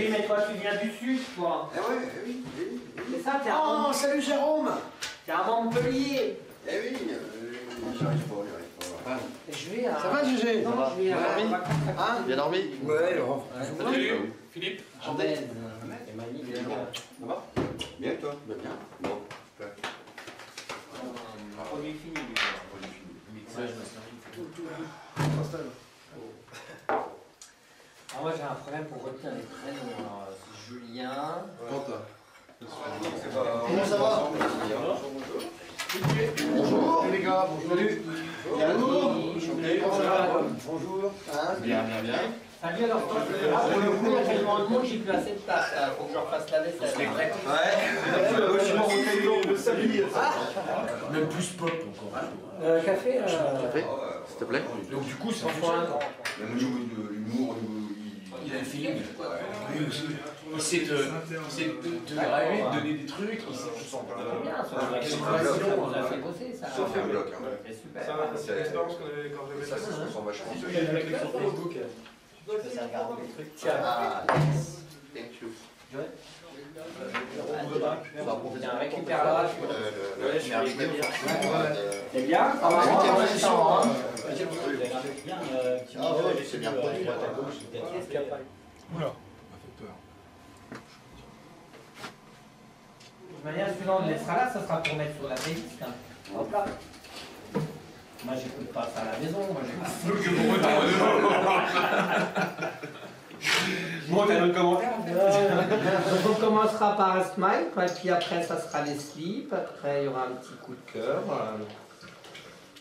Oui, mais toi, tu viens du sud, toi. Eh ouais, oui. C'est ça, t'es à Oh, salut Jérôme. T'es à Montpellier. Eh oui, j'arrive pas. Je vais à... Ça va, Gégé? Non, je vais à... Hein? Bien dormi? Ouais, Salut, Philippe. Chandelle. Et Mani, il est là. Ça va? Bien, toi? Bien. Bon. Produit fini, lui. Mixage, mastering. Alors moi, j'ai un problème pour retenir les prénoms. Alors, c'est Julien. Quentin. Comment ça va? Bonjour les gars, bonjour. Salut. Bonjour. Hein? Bien. Salut, alors toi, pour le coup, il y a tellement de monde, j'ai plus assez de place. Il faut que je refasse la vaisselle. Même plus pop encore. Café Café, s'il te plaît. Donc du coup, c'est Même Au niveau de l'humour, il a un feeling. Lui aussi. Il sait te rêver, te donner des trucs. Il sait je sens bien, ça. On a fait bosser, ça. Ça fait un bloc. C'est super. C'est l'expérience qu'on avait quand j'avais ça. Ça se ressent vachement. Je peux faire regarder les trucs. Tiens. Thank you. Tiens, récupère là. C'est bien, ça va. C'est bien. Oula, ça m'a fait peur. De toute manière, celui-là, on le laissera là, ça sera pour mettre sur la playlist. Hop là. Moi, j'écoute pas ça à la maison. Moi, Bon, t'as un commentaire? Donc, on commencera par un smile, et puis après, ça sera les slips. Après, il y aura un petit coup de cœur.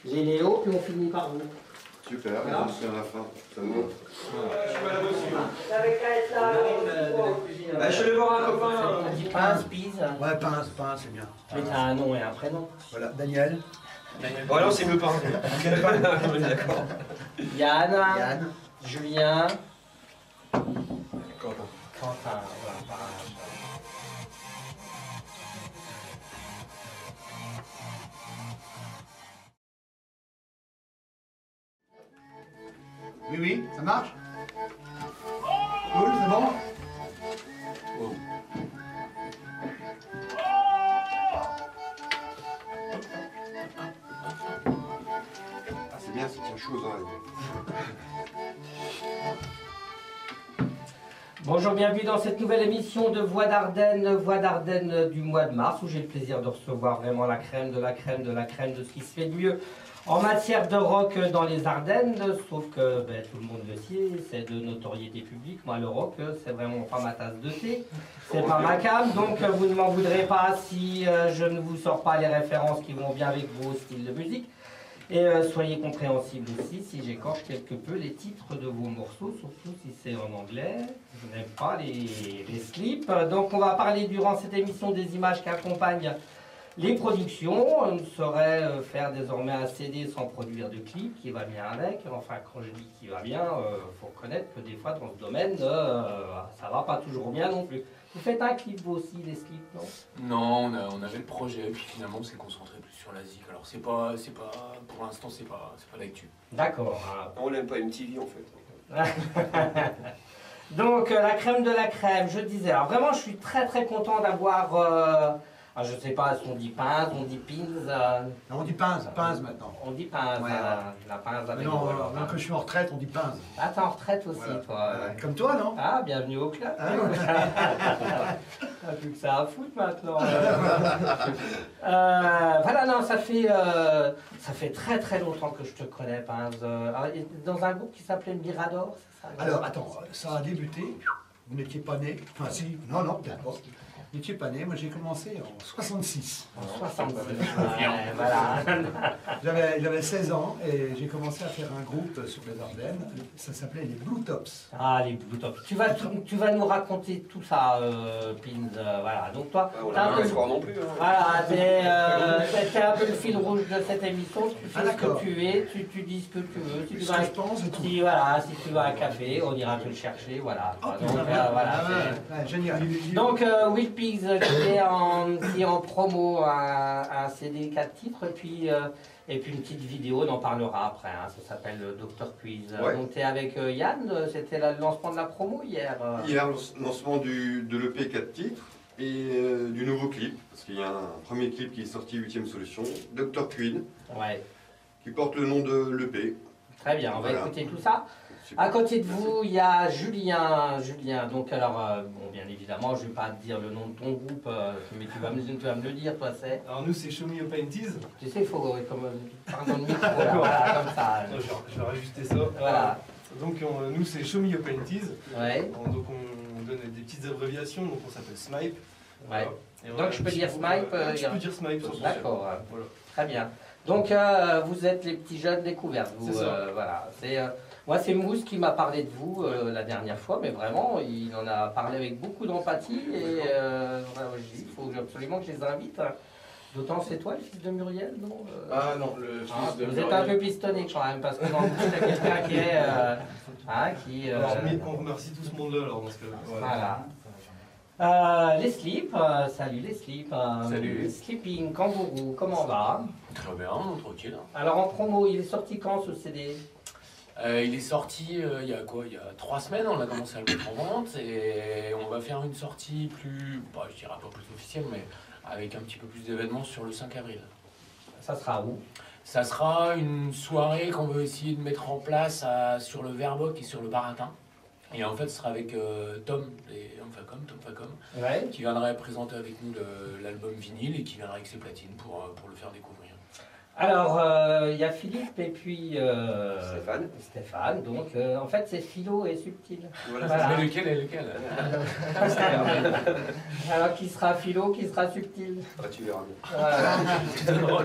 Les Léo, puis on finit par vous. Super, Voilà. c'est à la fin. Ça me va. Je vais voir un copain. Un petit pince, pise. Ouais, pince, c'est bien. Mais t'as un nom et un prénom. Voilà, Daniel. Bon, alors c'est mieux pas. D'accord. Yann. Julien. Quentin. Quentin. Voilà, pareil. Oui, ça marche? Cool, c'est bon? Ah, c'est bien, c'est une chose. Bonjour, bienvenue dans cette nouvelle émission de Voix d'Ardennes du mois de mars, où j'ai le plaisir de recevoir vraiment la crème de ce qui se fait de mieux en matière de rock dans les Ardennes, sauf que tout le monde le sait, c'est de notoriété publique. Moi, le rock, c'est vraiment pas ma tasse de thé, c'est pas ma cam, donc vous ne m'en voudrez pas si je ne vous sors pas les références qui vont bien avec vos styles de musique. Et soyez compréhensibles aussi si j'écorche quelque peu les titres de vos morceaux, surtout si c'est en anglais. Je n'aime pas les slips. Donc on va parler durant cette émission des images qui accompagnent les productions. On ne saurait faire désormais un CD sans produire de clip qui va bien avec. Enfin, quand je dis qui va bien, il faut reconnaître que des fois dans ce domaine, ça va pas toujours bien non plus. Vous faites un clip vous aussi, des slips, non? Non, on avait le projet, puis finalement on s'est concentré plus sur la zik. Alors c'est pas, pour l'instant c'est pas l'actu. D'accord. On n'aime pas MTV en fait. Donc la crème de la crème, je disais. Alors vraiment, je suis très content d'avoir. Je sais pas, si on dit pince, on dit pins. Non, on dit pince maintenant. On dit pince, Ouais. la pince avec Non, le maintenant que je suis en retraite, on dit pince. Ah, t'es en retraite aussi, Voilà. toi. Comme toi, non? Ah, bienvenue au club. Ah, Plus que ça à foutre maintenant. Voilà, non, ça fait très longtemps que je te connais, Pince. Dans un groupe qui s'appelait Mirador, c'est ça? Alors, attends, ça a débuté, vous n'étiez pas né, enfin si, non, d'accord. Vous n'étiez pas né, moi j'ai commencé en 66. En 66. Ouais, voilà. J'avais 16 ans et j'ai commencé à faire un groupe sur les Ardennes, ça s'appelait les Blue Tops. Ah, les Blue Tops. Tu vas nous raconter tout ça, Pins. Voilà. Donc toi, On n'a pas l'espoir non plus. Hein. voilà, t'es un peu le fil rouge de cette émission. Tu fais ce que tu es, tu dis ce que tu veux. Si tu Ce vas, que je pense et tout. si, voilà, si tu vas à un café, on ira te le chercher. Voilà. Oh, Donc, putain, voilà. ouais, génial. Donc, Will Pigs qui est en promo un CD 4 titres, Et puis une petite vidéo, on en parlera après, hein, ça s'appelle Dr Quiz. Ouais. Donc tu es avec Yann, c'était le lancement de la promo hier. Hier, le lancement de l'EP 4 titres et du nouveau clip. Parce qu'il y a un premier clip qui est sorti, 8ème solution, Dr Queen, Ouais, qui porte le nom de l'EP. très bien, on va Voilà. écouter tout ça. Super. À côté de vous, il y a Julien. Julien, donc alors, bon, bien évidemment, je ne vais pas te dire le nom de ton groupe, mais tu vas me le dire, toi, c'est. Alors nous c'est Show Me Your Panties. Tu sais, il faut comme parle dans le micro, là, voilà, comme ça. Je vais rajuster ça. Voilà. Donc nous c'est Show Me Your Panties. Ouais, Donc on donne des petites abréviations, donc on s'appelle SMIPE. ouais. Et on Donc, a je un peux petit dire groupe, SMIPE, tu peux dire SMIPE sur ton D'accord, Voilà. très bien. Donc, vous êtes les petits jeunes découvertes. Vous, C'est ça. voilà. Moi, c'est Mousse qui m'a parlé de vous la dernière fois, mais vraiment, il en a parlé avec beaucoup d'empathie. Et voilà, il faut absolument que je les invite. Hein. D'autant c'est toi le fils de Muriel, non Ah non, le fils Ah, de vous êtes un peu pistonné quand même, parce que dans le groupe, il y a quelqu'un qui est. Alors on remercie tout ce monde-là alors dans ce cas-là. Voilà. Les slips, salut les slips. Salut. Sleeping Kangourou, comment on va? Très bien, tranquille. Alors en promo, il est sorti quand ce CD? Il est sorti il y a quoi? Il y a 3 semaines, on a commencé à le mettre en vente et on va faire une sortie plus, bah, je dirais pas plus officielle, mais avec un petit peu plus d'événements sur le 5 avril. Ça sera où? Ça sera une soirée qu'on veut essayer de mettre en place sur le Verboc et sur le Baratin. Et en fait, ce sera avec Tom Facom, Ouais. qui viendrait présenter avec nous l'album vinyle et qui viendra avec ses platines pour le faire découvrir. Alors, il y a Philippe et puis Stéphane. Donc, en fait, c'est Philo et Subtil. Voilà. Voilà. Mais lequel est lequel? Alors, qui sera Philo, qui sera Subtil? Ah, tu verras bien. Voilà. Tu donneras.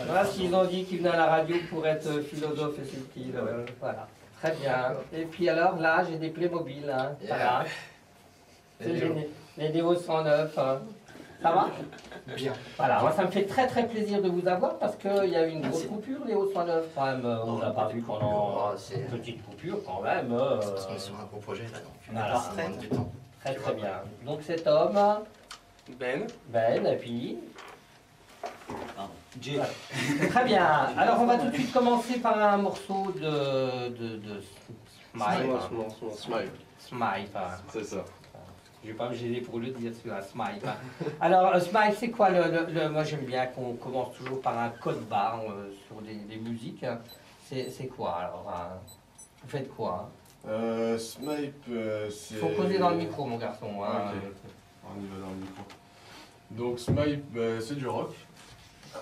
Voilà ce qu'ils ont dit qu'ils venaient à la radio pour être philosophe et subtil. Voilà. Très bien. Et puis alors, là, j'ai des Playmobil. Hein. Voilà. C'est les Néo 109. Hein. Ça va? Bien. Voilà, moi ça me fait très très plaisir de vous avoir parce qu'il y a eu une grosse coupure, Léo 109 quand même. On l'a pas vu pendant une petite coupure quand même. Parce qu'on est sur un gros projet là, donc Voilà. ça prend du temps. Très très bien. Donc cet homme, Ben. et puis. Jay. Voilà. Très bien. Alors on va tout de suite commencer par un morceau de Smile. Smile. C'est ça. Je vais pas me gêner pour le dire celui-là, Smile. Alors Smile, c'est quoi moi j'aime bien qu'on commence toujours par un code barre sur des musiques. Hein. C'est quoi alors vous faites quoi? Snipe, c'est... Il faut causer dans le micro mon garçon. Hein. Ok. On y va dans le micro. Donc Snipe, c'est du rock.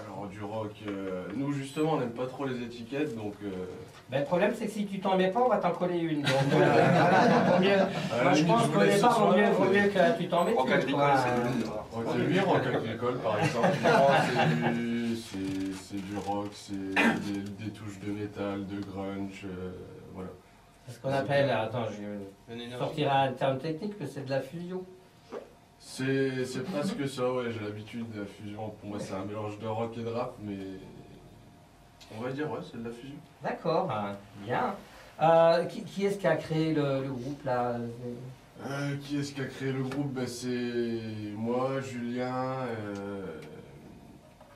Alors du rock, nous justement on n'aime pas trop les étiquettes, donc... Ben, le problème c'est que si tu t'en mets pas, on va t'en coller une. Donc vaut mieux. Moi je pense qu'au départ, vaut mieux que tu t'en mettes Rock une. agricole, quoi. Rock agricole, rock agricole par exemple. C'est du rock, c'est des touches de métal, de grunge, voilà. C'est ce qu'on appelle, attends, je sortirai un terme technique, que c'est de la fusion. C'est presque ça, ouais, j'ai l'habitude de la fusion. Pour moi c'est un mélange de rock et de rap, mais... On va dire, ouais, c'est de la fusion. D'accord, bien. Qui est-ce qui a créé le groupe là? Qui est-ce qui a créé le groupe? C'est moi, Julien,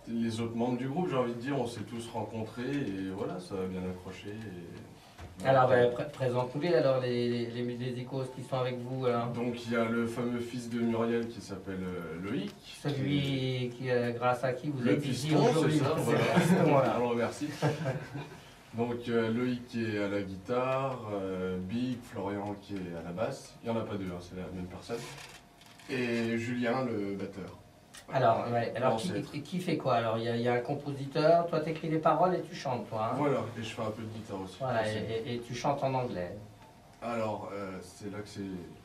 les autres membres du groupe, j'ai envie de dire, on s'est tous rencontrés et voilà, ça a bien accroché. Alors, présente-nous-les alors, les échos qui sont avec vous. Alors. Donc il y a le fameux fils de Muriel qui s'appelle Loïc. Celui qui, grâce à qui vous Le êtes ici piston, aujourd'hui. c'est ça, voilà. C'est le piston, voilà. On le remercie. Donc Loïc qui est à la guitare, Big, Florian qui est à la basse. Il n'y en a pas deux, hein, c'est la même personne. Et Julien, le batteur. Alors, ouais, alors Ancêtre. qui fait quoi? Alors, il y a un compositeur, toi t'écris les paroles et tu chantes, toi. Hein. Voilà, et je fais un peu de guitare aussi. Voilà, et tu chantes en anglais. Alors, c'est là que c'est...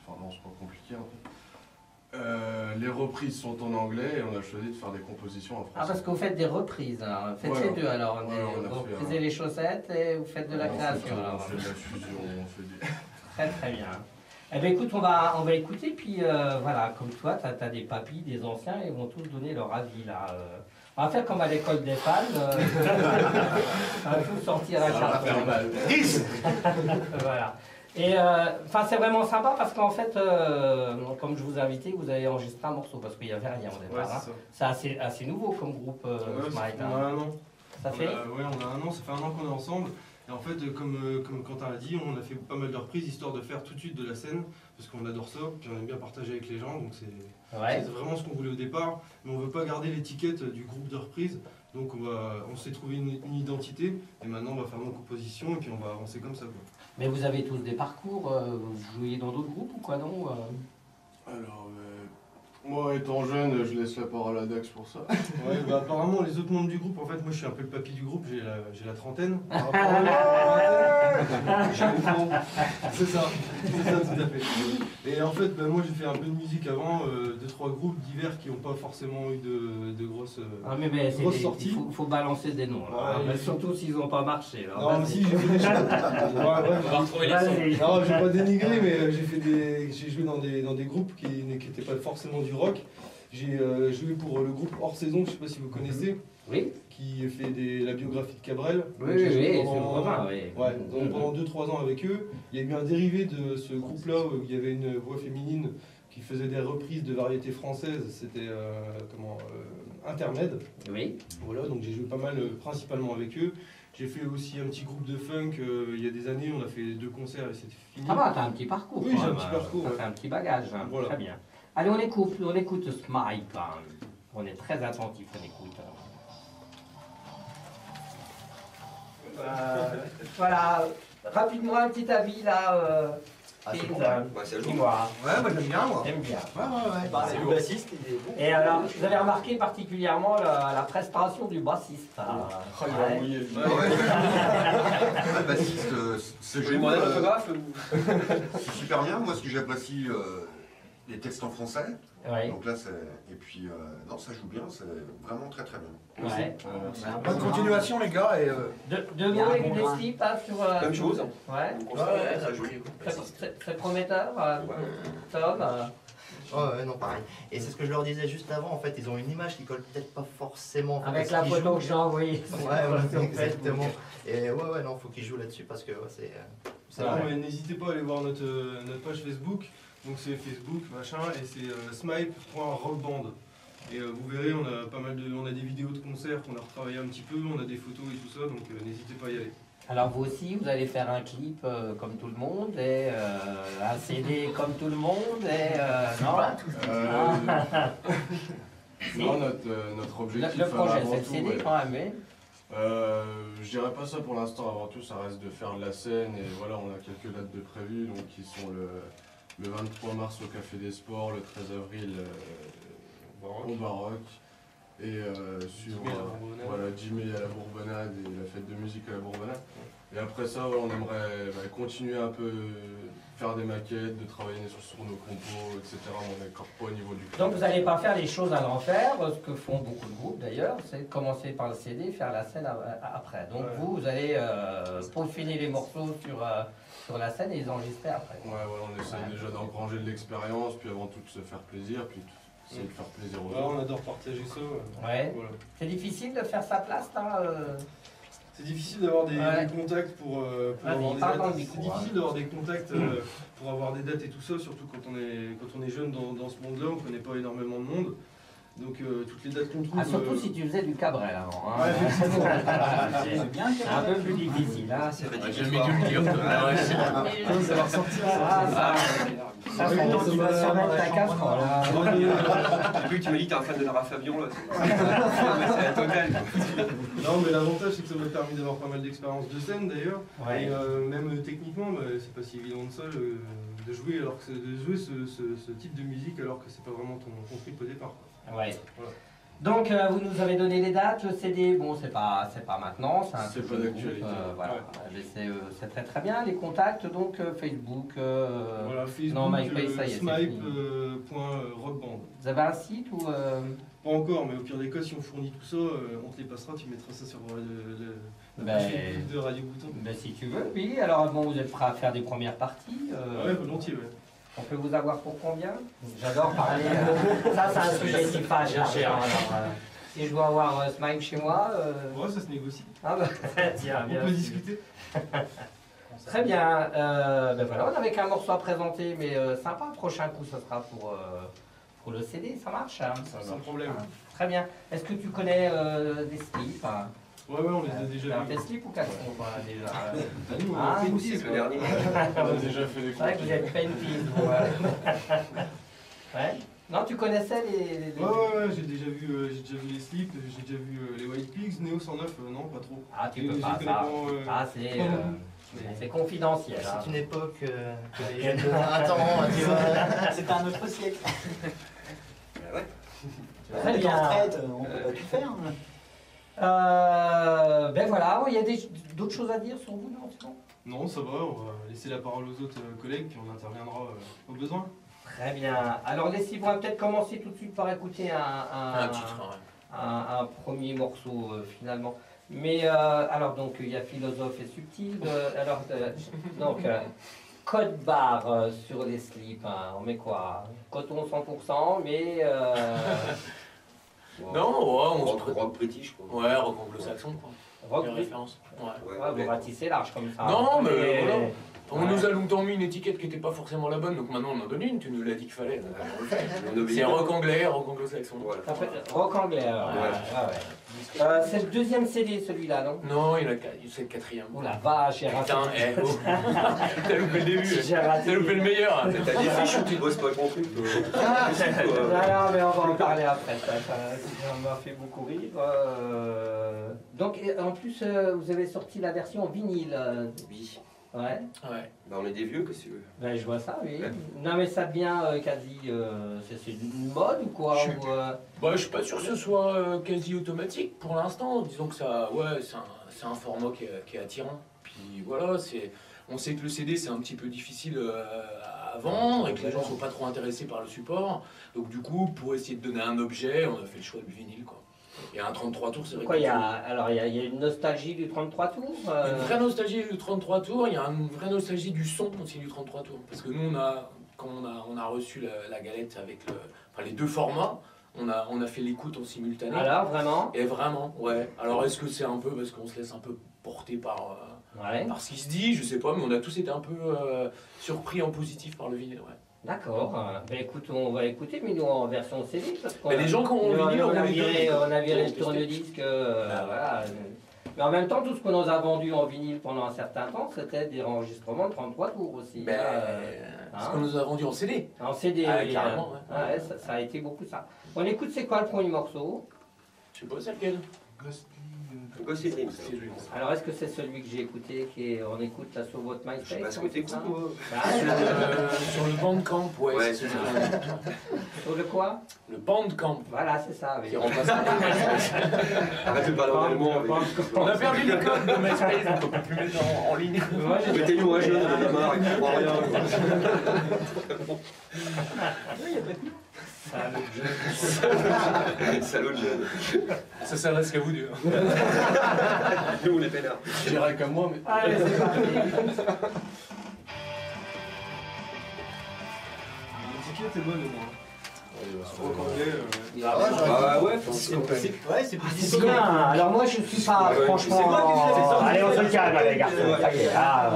Enfin non, c'est pas compliqué en fait. Les reprises sont en anglais et on a choisi de faire des compositions en français. Ah, parce que vous faites des reprises, alors. Faites Voilà. les deux, alors. Voilà, on a vous fait, reprisez les chaussettes et vous faites de la On création. fait, alors. on fait de la fusion, on fait des... Très très bien. Eh bien écoute, on va écouter, puis voilà, comme toi, tu as des papis, des anciens, et ils vont tous donner leur avis là. On va faire comme à l'école des fans, on va tous sortir un Ça va carton. faire mal. Voilà. Et enfin c'est vraiment sympa parce qu'en fait, comme je vous ai invité, vous avez enregistré un morceau parce qu'il n'y avait rien au départ. Hein. C'est assez nouveau comme groupe Smite. Hein. Ça fait Ouais, on a un an, ça fait un an qu'on est ensemble. Et en fait, comme Quentin l'a dit, on a fait pas mal de reprises histoire de faire tout de suite de la scène, parce qu'on adore ça, puis on aime bien partager avec les gens, donc c'est vraiment ce qu'on voulait au départ. Mais on veut pas garder l'étiquette du groupe de reprise, donc on s'est trouvé une identité, et maintenant on va faire nos compositions, et puis on va avancer comme ça, quoi. Mais vous avez tous des parcours, vous jouiez dans d'autres groupes ou quoi non Alors, moi étant jeune, je laisse la parole à Dax pour ça. Ouais, bah, apparemment, les autres membres du groupe, en fait, moi je suis un peu le papy du groupe, j'ai la trentaine. C'est ça, tout à fait. Et en fait, bah, moi j'ai fait un peu de musique avant, 2-3 groupes divers qui n'ont pas forcément eu de grosses, grosses sorties. Il faut balancer des noms, là, Ouais, mais surtout s'ils n'ont pas marché. Là. Non, mais si, j'ai fait des choses. On va retrouver les sons. Non, je vais pas dénigrer, mais j'ai joué dans des groupes qui n'étaient pas forcément du rock. J'ai joué pour le groupe Hors Saison, je sais pas si vous connaissez, Oui, qui fait la biographie de Cabrel. oui, Donc, j'ai joué c'est pendant- le Romain, oui. Ouais, donc pendant 2-3 ans avec eux, il y a eu un dérivé de ce groupe-là où il y avait une voix féminine qui faisait des reprises de variétés françaises, c'était Intermède. Oui. Voilà, donc j'ai joué pas mal, principalement avec eux. J'ai fait aussi un petit groupe de funk il y a des années, on a fait 2 concerts et c'était fini. Ça va, t'as un petit parcours. Oui, quand j'ai un même, petit parcours, T'as ouais. fait un petit bagage, hein. Voilà. Très bien. Allez, on écoute Smile. On est très attentifs, on écoute. Voilà, rapidement un petit avis là. Ah, c'est Pete, bon. Ouais, c'est à jour. dis-moi. Ouais, moi j'aime bien, moi. J'aime bien. Ouais. C'est le bassiste, il est bon. Et alors, vous avez remarqué particulièrement la prestation du bassiste. hein. Oh, il va Ouais. mouiller. Le bassiste, c'est Je vais lui demander un autographe ou... c'est super bien. Moi, ce que j'apprécie, les textes en français. Ouais. Donc là, et puis, non, ça joue bien, c'est vraiment très très bien. Ouais. Bonne continuation, les gars. Et, Deux mots avec des slips hein, sur. Même chose. Ouais. Ouais, ça joue. Très prometteur. Tom. Ouais, non, pareil. Et c'est ce que je leur disais juste avant, en fait, ils ont une image qui colle peut-être pas forcément. Avec Faut la qu'ils photo jouent. que j'ai envoyée. Ouais, exactement. Et ouais, non, faut qu'ils jouent là-dessus parce que c'est Alors, vrai. n'hésitez pas à aller voir notre page Facebook, donc c'est Facebook, machin, et c'est smile.rockband. Et vous verrez, on a des vidéos de concerts qu'on a retravaillé un petit peu, on a des photos et tout ça, donc n'hésitez pas à y aller. Alors vous aussi, vous allez faire un clip comme tout le monde et un CD comme tout le monde et non. Non, notre objectif Le projet, avant c'est le tout, CD ouais. quand même. Mais... Je dirais pas ça pour l'instant, avant tout ça reste de faire de la scène et voilà on a quelques dates de prévues donc qui sont le 23 mars au Café des Sports, le 13 avril au Baroque et sur Jimmy à la Bourbonnade. voilà, Jimmy à la Bourbonnade et la fête de musique à la Bourbonnade. Et après ça on aimerait continuer un peu, faire des maquettes, de travailler sur nos compos, etc. On n'est encore pas au niveau du clip. Donc vous n'allez pas faire les choses à l'envers, ce que font beaucoup de groupes d'ailleurs, c'est commencer par le CD, faire la scène après. Donc Ouais. vous allez peaufiner les morceaux sur la scène et les enregistrer après. Ouais, on essaye déjà d'engranger de l'expérience, puis avant tout de se faire plaisir, puis essayer de faire plaisir aux Voilà, autres. on adore partager ça. Ouais. Voilà. C'est difficile de faire sa place là C'est difficile d'avoir des Ouais. contacts pour Vas-y, avoir des parle dans dates. le C'est micro, difficile d'avoir des contacts pour avoir des dates et tout ça, surtout quand on est jeune dans ce monde-là, on ne connaît pas énormément de monde. Donc toutes les dates qu'on trouve. Ah, surtout si tu faisais du Cabrel avant. Hein. Ouais, effectivement. C'est un peu plus difficile. Hein. C'est J'ai jamais dû le dire. Ah ouais, c'est- Ça va ressortir. Ça, c'est une motivation mettre ta casserole. Hein. J'ai vu que tu m'as dit que t'es un fan de Lara Fabian là. C'est la totale. Non, mais l'avantage c'est que ça m'a permis d'avoir pas mal d'expérience de scène d'ailleurs. Ouais. Et même techniquement, c'est pas si évident de ça de jouer ce type de musique alors que c'est pas vraiment ton trip au départ. Ouais. Voilà. Donc vous nous avez donné les dates, le CD, bon c'est pas maintenant, c'est un C'est peu pas jeune d'actualité. groupe, voilà. Ouais. Mais c'est très très bien, les contacts donc Facebook, Voilà, Facebook, non, MySpace, ça y est, c'est smipe.rockband. vous avez un site ou Pas encore, mais au pire des cas, si on fournit tout ça, on te les passera, tu mettras ça sur la Ben, page Facebook de Radio Bouton. ben, si tu veux, oui, alors bon vous êtes prêt à faire des premières parties Ouais, volontiers, ouais. on peut vous avoir pour combien? J'adore parler, ça c'est un sujet qui fâche, hein, alors, si je dois avoir Smile chez moi, Ouais, ça se négocie. ah bah, tiens, On bien peut sûr. discuter. Très bien, ben voilà, on n'avait qu'un morceau à présenter, mais sympa, le prochain coup ce sera pour le CD, ça marche hein. Sans problème. Très bien, est-ce que tu connais des slips hein? Ouais, on les a déjà Un vus. tes slips ou caleçon déjà Nous, on Ah, a fait vous aussi aussi, le dernier. On a déjà fait des C'est vrai que vous êtes pas une fille, vous. Ouais. Non, tu connaissais les... Ouais, j'ai déjà vu les slips, j'ai déjà vu les White Pigs, Neo 109, non, pas trop. Ah, tu peux J'ai pas, connais ça. pas, C'est confidentiel. hein. C'est une époque que les jeunes de 20 ans, tu vois. C'était un autre siècle. Très bien. En retraite, on peut pas tout faire. Ben voilà, il y a d'autres choses à dire sur vous, non, c'est bon. Non, ça va, on va laisser la parole aux autres collègues, puis on interviendra au besoin. Très bien. Alors les six, on va peut-être commencer tout de suite par écouter Un titre, ouais. un premier morceau finalement. Mais alors donc il y a philosophe et subtil. Code barre sur les slips. Hein. On met quoi? Coton 100%, mais Non, ouais, on se Rock british, quoi. Ouais, rock anglo-saxon, quoi. rock. Les références. Ouais. Ouais, vous ratissez large comme ça. Non, mais voilà. On Ouais. nous a longtemps mis une étiquette qui n'était pas forcément la bonne, donc maintenant on en donne une, tu nous l'as dit qu'il fallait. Donc on le fait. On obéit. C'est rock anglais, rock anglo-saxon. Voilà. Ça fait rock anglais. Alors. Ouais. C'est le deuxième CD celui-là, non? Non, c'est le quatrième. Oh la vache, j'ai raté. Putain, oh. T'as loupé le début. J'ai raté. T'as loupé le meilleur. T'as des fiches où tu bosses pas ton truc, toi. Non, mais on va en parler après. Ça m'a fait beaucoup rire. Donc, en plus, vous avez sorti la version vinyle. Oui. Ouais. Ouais. Bah, on est des vieux, qu'est-ce que tu veux? Ben, je vois ça, oui. Ouais. Non, mais ça devient quasi. C'est une mode ou quoi Je suis- ou, Bah, je suis pas sûr que ce soit quasi automatique pour l'instant. Disons que ça, ouais, c'est un format qui est attirant. Puis voilà, on sait que le CD c'est un petit peu difficile à vendre et que les gens sont pas trop intéressés par le support. Donc du coup, pour essayer de donner un objet, on a fait le choix du vinyle, quoi. Il y a un 33 tours, c'est vrai. Pourquoi il y a, alors, il y a une nostalgie du 33 tours Une vraie nostalgie du 33 tours, il y a une vraie nostalgie du son aussi du 33 tours. Parce que nous, quand on a reçu la galette avec les deux formats, on a fait l'écoute en simultané. Alors, vraiment Et vraiment, ouais. Alors est-ce que c'est un peu parce qu'on se laisse un peu porter par ce qui se dit, je sais pas, mais on a tous été un peu surpris en positif par le vinyle, ouais. D'accord. Ben écoute, on va écouter, mais nous en version CD. Parce qu'on Mais les gens qui ont le vinyle, on on a les viré, donne. on a viré le tourne-disque. Voilà. Mais en même temps, tout ce qu'on nous a vendu en vinyle pendant un certain temps, c'était des enregistrements de 33 tours aussi. Ben, ce qu'on nous a vendu en CD. En CD, Ah, oui, carrément, ouais. Ouais, ça a été beaucoup ça. On écoute, c'est quoi le premier morceau? Je sais pas c'est lequel. Ghostly Dreams. Alors, est-ce que c'est celui que j'ai écouté, on écoute là sur votre MySpace? Je sais pas ce que c'est t'écoutes, ça moi. Ah, Sur le Bandcamp, ouais. Ouais, c'est c'est ça. sur le quoi? Le Bandcamp. Voilà, c'est ça. Oui. Qui remplace Arrête de parler en allemand. avec- On a perdu les codes de MySpace, donc on peut plus mettre en ligne. Moi, j'ai- Mettez-nous un jeune, on en a marre, il comprend rien. Salaud de jeune. Ça s'adresse qu'à vous deux. Nous, on est peinards. Je dirais comme moi, mais. Allez, c'est parti. L'étiquette est bonne, au moins. Rock anglais. Ah ouais, Ouais, c'est plus C'est bien. Alors moi, je suis pas Ouais, franchement. c'est moi qui fais ça. Allez, on se calme, les gars. Ça y est, là,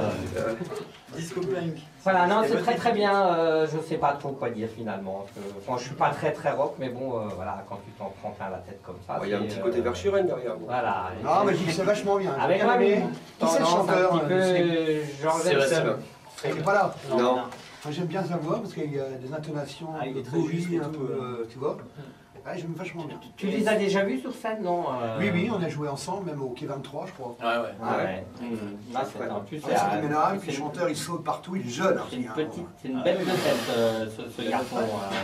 disco punk. Voilà, non, c'est très très bien. Je sais pas trop quoi dire finalement. Enfin, je suis pas très très rock, mais bon, voilà, quand tu t'en prends plein la tête comme ça. Il y a un c'est, petit côté Verschuren derrière. Voilà. Non, mais je dis que c'est vachement bien. Avec J'ai moi, bien mais aimé. Qui c'est le chanteur un petit peu Georges Sébastien. Elson. Il n'est pas là. Non. Moi, j'aime bien sa voix parce qu'il y a des intonations Ah, un il peu est très juste et bourries, un tout, peu, tu vois. Ouais, j'aime vachement bien. Tu les as déjà vus sur scène, non Oui, oui, on a joué ensemble, même au Quai 23, je crois. Ouais, ouais. Ah ouais. Là, c'est en plus, Ouais, c'est phénoménal, puis le chanteur, il saute partout, il est jeune. c'est une hein, petite, c'est une belle vedette, ce garçon.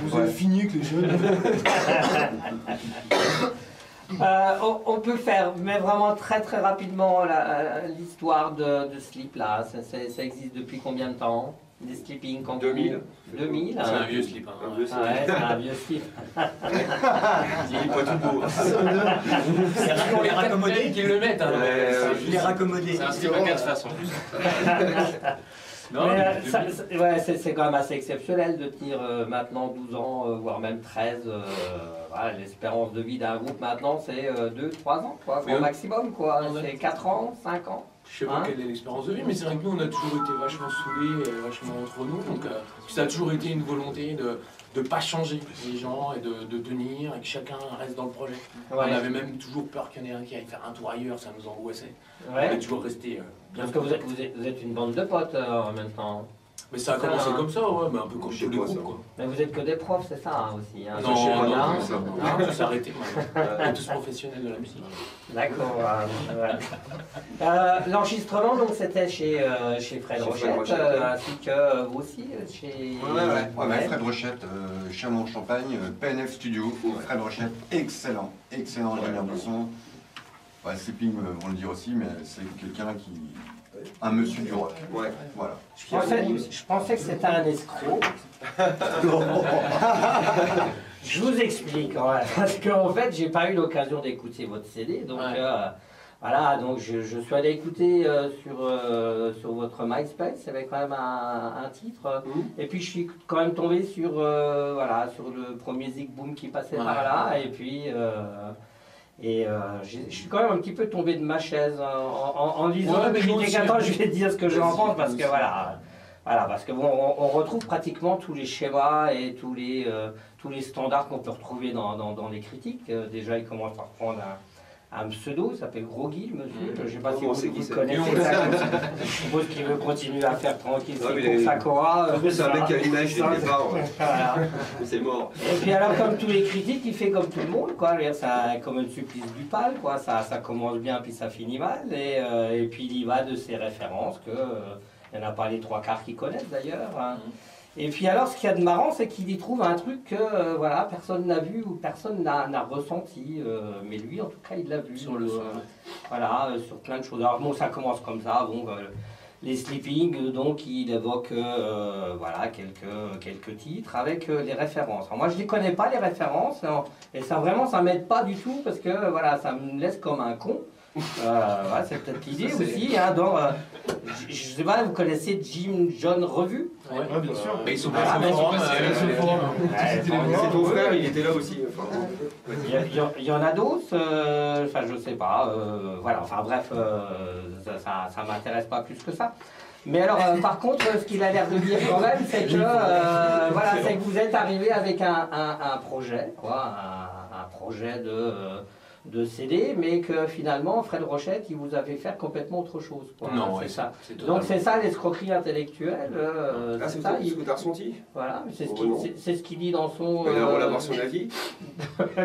Vous êtes fini que les jeunes. On peut faire, mais vraiment très très rapidement, l'histoire de Sleep là. Ça existe depuis combien de temps? Des sleeping quand 2000. 2000. C'est un vieux slip. Hein. Un vieux Ah ouais, c'est un vieux slip. Il est pas tout beau. C'est toujours les raccommodés qui le mettent. Hein. Il est raccommodé. C'est un slip à 4 faces en plus. Non, Mais, mais ouais, c'est quand même assez exceptionnel de tenir maintenant 12 ans, voire même 13. Voilà, l'espérance de vie d'un groupe maintenant, c'est 2-3 ans, quoi, Mais au maximum, quoi. on a- C'est 4 ans, 5 ans. Je sais pas Hein? quelle est l'expérience de vie, mais c'est vrai que nous on a toujours été vachement soudés, vachement entre nous, donc ça a toujours été une volonté de ne pas changer les gens et de tenir et que chacun reste dans le projet. Ouais. On avait même toujours peur qu'il y en ait un qui aille faire un tour ailleurs, ça nous angoissait. On Ouais. est toujours resté bien. Parce que vous êtes une bande de potes en même temps. Mais ça a Ça, commencé hein. comme ça, ouais, mais un peu comme Je sais tous les pas, groupes ça. quoi. Mais vous êtes que des profs, c'est ça hein, aussi. Hein. Non, je sais pas, non, non, non, ça. on a tous arrêté maintenant. On est tous professionnels de la musique. D'accord. L'enregistrement, donc, c'était chez Fred Rochette, ainsi que vous aussi, chez... Ouais, Fred Rochette, Chalon-Champagne, PNF Studio, Fred Rochette, excellent ingénieur de son. Ouais, Sleeping vont le dire aussi, mais c'est quelqu'un qui... un monsieur du rock. Ouais. Voilà. Je pensais que c'était un escroc. Je vous explique, ouais, parce qu'en fait, j'ai pas eu l'occasion d'écouter votre CD, donc voilà, donc je suis allé écouter sur votre MySpace, il y avait quand même un titre, et puis je suis quand même tombé sur voilà, sur le premier Zig Boom qui passait par là, et puis je suis quand même un petit peu tombé de ma chaise en lisant le critique. Attends, je vais te dire ce que j'en pense parce que voilà, parce que bon, on retrouve pratiquement tous les schémas et tous les standards qu'on peut retrouver dans les critiques. Déjà, il commence par prendre un pseudo, il s'appelle Groggy, le monsieur. Je ne sais pas si vous le connaissez. Je suppose qu'il veut continuer à faire tranquille ses courses à Cora. C'est un mec qui a l'image dès le départ. Voilà. C'est mort. Et puis alors, comme tous les critiques, il fait comme tout le monde, quoi. Je veux dire, ça, comme un supplice du pal, quoi. Ça commence bien, puis ça finit mal. Et puis il y va de ses références, il n'y en a pas les trois quarts qui connaissent d'ailleurs. Hein. Et puis alors, ce qu'il y a de marrant, c'est qu'il y trouve un truc que voilà, personne n'a vu ou personne n'a ressenti. Mais lui, en tout cas, il l'a vu. Sur le son. Voilà, sur plein de choses. Alors bon, ça commence comme ça. Bon, les Sleeping, donc il évoque voilà, quelques titres avec les références. Alors, moi, je ne les connais pas, les références. Et ça, vraiment, ça ne m'aide pas du tout parce que voilà, ça me laisse comme un con. Ouais, c'est peut-être l'idée aussi. Hein, je ne sais pas, vous connaissez Jim John Revue? Ouais, bien sûr. Mais ils sont Ah, pas sur le forum. C'est ton frère, il était là aussi. Il y en a d'autres, enfin je sais pas, voilà, enfin bref, ça m'intéresse pas plus que ça. Mais alors, par contre, ce qu'il a l'air de dire quand même, c'est que, voilà, c'est que vous êtes arrivé avec un projet, quoi, un projet de CD, mais que finalement, Fred Rochette, il vous avait fait complètement autre chose. Quoi. Non, c'est ouais, ça. c'est Donc c'est ça l'escroquerie intellectuelle. C'est ça, ce que t'as ressenti. Voilà, c'est Oh, non. ce qu'il dit dans son... Il a le droit d'avoir son avis. Mais-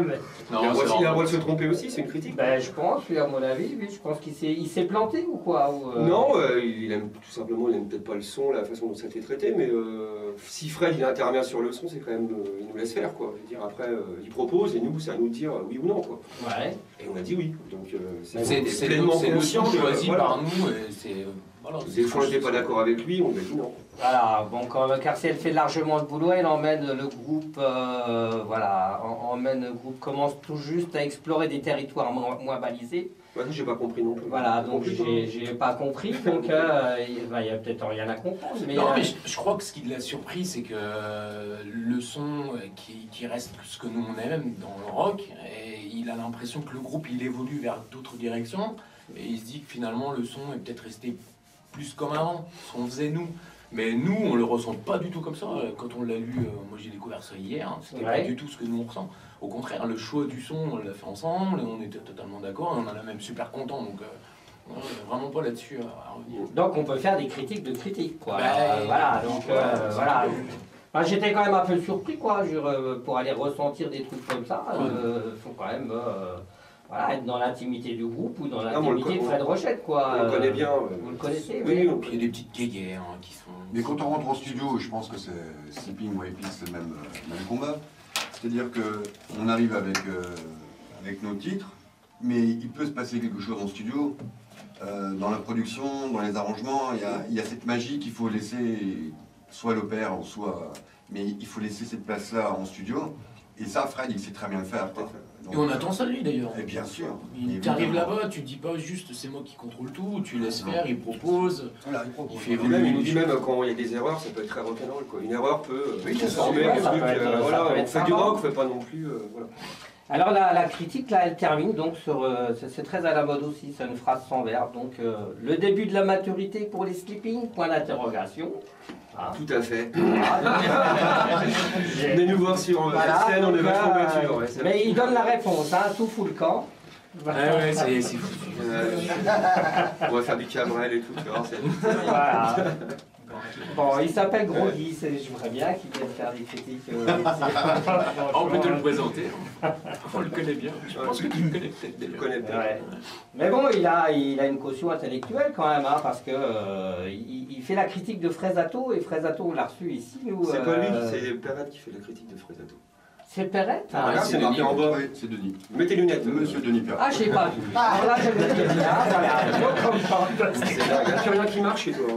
Non, Il a c'est le droit de se tromper aussi, c'est une critique. Ben, je pense, lui, à mon avis, oui, je pense qu'il s'est planté ou quoi ou, Non, il aime tout simplement, il aime peut-être pas le son, la façon dont ça a été traité, mais si Fred il intervient sur le son, c'est quand même, il nous laisse faire quoi. Je veux dire, après, il propose et nous, c'est à nous de dire oui ou non quoi. Ouais. Et on a dit oui, donc c'est pleinement le conscient son que, choisi voilà. par nous et c'est voilà. Des fois, on n'était pas d'accord avec lui, on lui a dit non. Voilà, bon, quand Carcel fait largement le boulot, elle emmène le groupe, voilà, emmène le groupe, commence tout juste à explorer des territoires moins balisés. Moi, j'ai pas compris non plus. Voilà, donc Compris, j'ai pas compris, donc il y a peut-être rien à comprendre. Mais, Non, mais je crois que ce qui l'a surpris, c'est que le son qui reste ce que nous on aime dans le rock, et il a l'impression que le groupe il évolue vers d'autres directions, et il se dit que finalement le son est peut-être resté plus comme avant, ce qu'on faisait nous. Mais nous, on le ressent pas du tout comme ça. Quand on l'a lu, moi j'ai découvert ça hier, hein, c'était pas du tout ce que nous on ressent. Au contraire, le choix du son, on l'a fait ensemble, on était totalement d'accord, et on en a même super content. Donc, on n'est vraiment pas là-dessus à revenir. donc on peut faire des critiques de critiques, quoi. Ben, Voilà, donc voilà. Enfin, j'étais quand même un peu surpris, quoi, pour aller ressentir des trucs comme ça. Faut quand même voilà, être dans l'intimité du groupe ou dans l'intimité de Fred Rochette, quoi. On le connaît bien. Vous le connaissez, oui. Puis il y a des petites guéguerres hein, qui sont... Mais quand on rentre en studio, je pense que c'est Sleeping ou Epic, c'est le même combat. C'est-à-dire qu'on arrive avec nos titres, mais il peut se passer quelque chose en studio. Dans la production, dans les arrangements, il y a cette magie qu'il faut laisser, soit l'opère, soit... Mais il faut laisser cette place-là en studio. Et ça, Fred, il sait très bien le faire. Quoi. Donc, Et on attend ça de lui d'ailleurs. Et bien sûr. Tu arrives là-bas, tu dis pas juste c'est moi qui contrôle tout, tu laisses faire, il propose. Voilà, il propose. Il fait Il évoluer. nous dit même quand il y a des erreurs, ça peut être très rock'n'roll quoi. Une erreur peut Oui, transformer ça le truc. peut être- ça Voilà, peut on être fait du sympa. rock, on fait pas non plus. Voilà. Alors la critique là elle termine donc sur, c'est très à la mode aussi, c'est une phrase sans verbe, donc le début de la maturité pour les sleeping, point d'interrogation. Ah. Tout à fait. Venez nous voir sur la scène, on est vachement mature. Ouais, mais il donne la réponse, hein, tout fout le camp. Ouais, c'est fou. On va faire du Cabrel et tout, tu vois. Voilà. Bon, il s'appelle Gros Guy, j'aimerais bien qu'il vienne faire des critiques. On peut te le présenter, on le connaît bien. Je pense que tu le connais peut-être déjà. Ouais. Mais bon, il a une caution intellectuelle quand même, hein, parce que il fait la critique de Fraisato, et Fraisato on l'a reçu ici. C'est pas lui, c'est Perrette qui fait la critique de Fraisato. C'est Perrette? C'est Denis en bas. Oui, c'est Denis. Mettez les lunettes. Monsieur Denis Perrette. Ah, je sais pas vu. Alors là, je le dis bien, voilà. Il n'y a plus rien qui marche chez toi.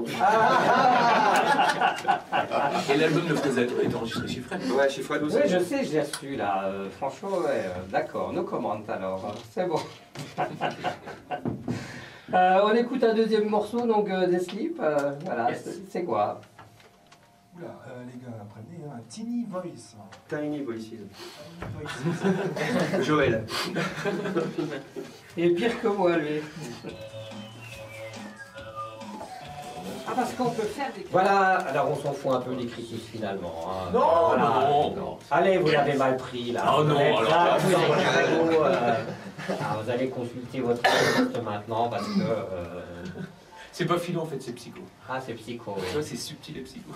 Et l'album de Fraisato est enregistré chez Fred. Ouais, chez Fred aussi. Oui, je sais, je l'ai reçu là. Franchement, ouais, d'accord, nos commandes alors. C'est bon. On écoute un deuxième morceau, donc des slips. Voilà, yes. C'est quoi? Oula, les gars, apprenez, hein, Tiny Voice. Tiny Voices. Joël. Il est pire que moi, lui. Ah, parce qu'on peut faire des... Voilà, alors on s'en fout un peu des critiques finalement. Hein. Non, voilà. non. Allez, vous l'avez mal pris là. Oh non, alors là, vous allez consulter votre texte maintenant parce que... C'est pas philo en fait, c'est psycho. Ah, c'est psycho, oui. Tu vois, c'est subtil et psycho.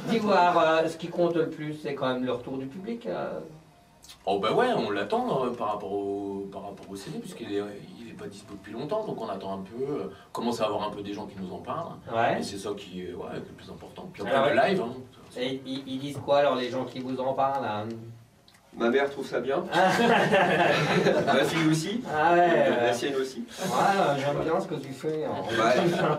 Dis voir, ce qui compte le plus, c'est quand même le retour du public. Oh bah ouais, on l'attend par rapport au CD, puisqu'il est pas dispo depuis longtemps, donc on attend un peu, commence à avoir un peu des gens qui nous en parlent. Ouais. Et c'est ça qui est le plus important. Puis alors, après le live. Hein, et ils disent quoi alors les gens qui vous en parlent hein? Ma mère trouve ça bien. Ma fille aussi. Ah ouais, la sienne aussi. Ouais, j'aime bien ce que tu fais. Hein. Bah,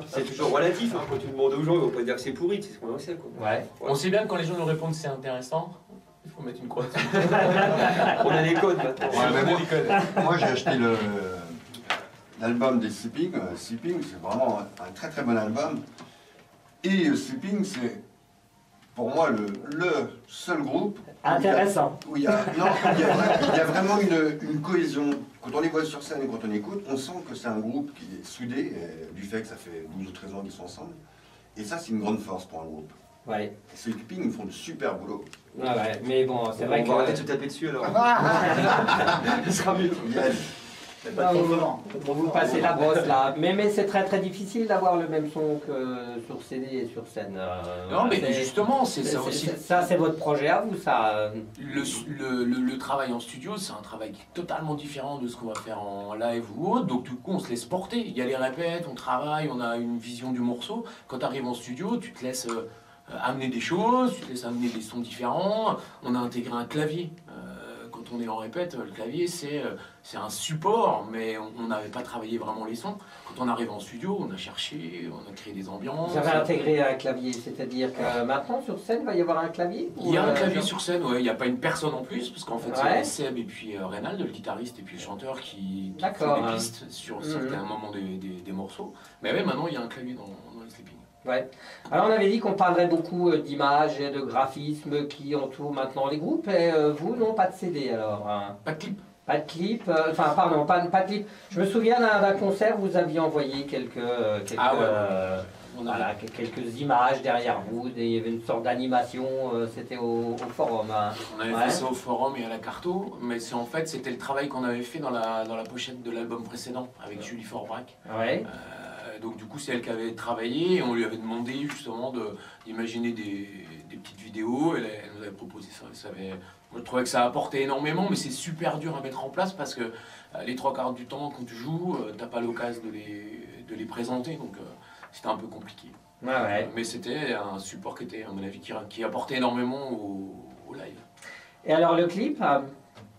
c'est toujours relatif. Hein. Quand tu demandes aux gens, ils vont pas dire que c'est pourri, c'est ce qu'on sait. Quoi. Ouais. On sait bien que quand les gens nous répondent que c'est intéressant, il faut mettre une croix dessus. On a les codes maintenant. Ouais, moi j'ai acheté l'album des Sleeping. Sleeping, c'est vraiment un très très bon album. Et Sleeping, c'est pour moi le seul groupe intéressant. Où il y a vraiment une cohésion. Quand on les voit sur scène et quand on écoute, on sent que c'est un groupe qui est soudé, du fait que ça fait 12 ou 13 ans qu'ils sont ensemble. Et ça, c'est une grande force pour un groupe. Ouais. Ces Sleeping, ils font de super boulot. Ouais, ouais, mais bon, c'est vrai que... On va arrêter de se taper dessus alors. Il sera mieux. Vous passez la brosse là, mais c'est très très difficile d'avoir le même son que sur CD et sur scène. Non mais justement, c'est ça aussi. Ça c'est votre projet à vous, ça. Le travail en studio, c'est un travail qui est totalement différent de ce qu'on va faire en live ou autre, donc du coup on se laisse porter. Il y a les répètes, on travaille, on a une vision du morceau. Quand tu arrives en studio, tu te laisses amener des choses, tu te laisses amener des sons différents. On a intégré un clavier. Quand on est en répète, le clavier c'est un support, mais on n'avait pas travaillé vraiment les sons. Quand on arrive en studio, on a cherché, on a créé des ambiances. Vous avez intégré un clavier, c'est-à-dire que maintenant sur scène, il va y avoir un clavier? Il y a un clavier sur scène, ouais. Il n'y a pas une personne en plus, parce qu'en fait c'est Seb et puis Reynald, le guitariste et puis le chanteur qui font des pistes sur certains moments des morceaux. Mais ouais, maintenant il y a un clavier dans les Sleeping. Ouais. Alors on avait dit qu'on parlerait beaucoup d'images et de graphismes qui entourent maintenant les groupes, et vous, non, pas de CD alors hein. Pas de clip. Pas de clip, enfin pardon, pas de clip. Je me souviens d'un concert, vous aviez envoyé quelques images derrière vous, il y avait une sorte d'animation, c'était au forum. Hein. On avait fait ça au forum et à la Carto, mais en fait c'était le travail qu'on avait fait dans la pochette de l'album précédent avec Julie Forbrac. Ouais. Donc du coup c'est elle qui avait travaillé et on lui avait demandé justement d'imaginer des petites vidéos, elle nous avait proposé ça. Moi je trouvais que ça apportait énormément, mais c'est super dur à mettre en place parce que les 3/4 du temps quand tu joues, t'as pas l'occasion de les présenter, donc c'était un peu compliqué. Ouais. Mais c'était un support qui était à mon avis qui apportait énormément au live. Et alors le clip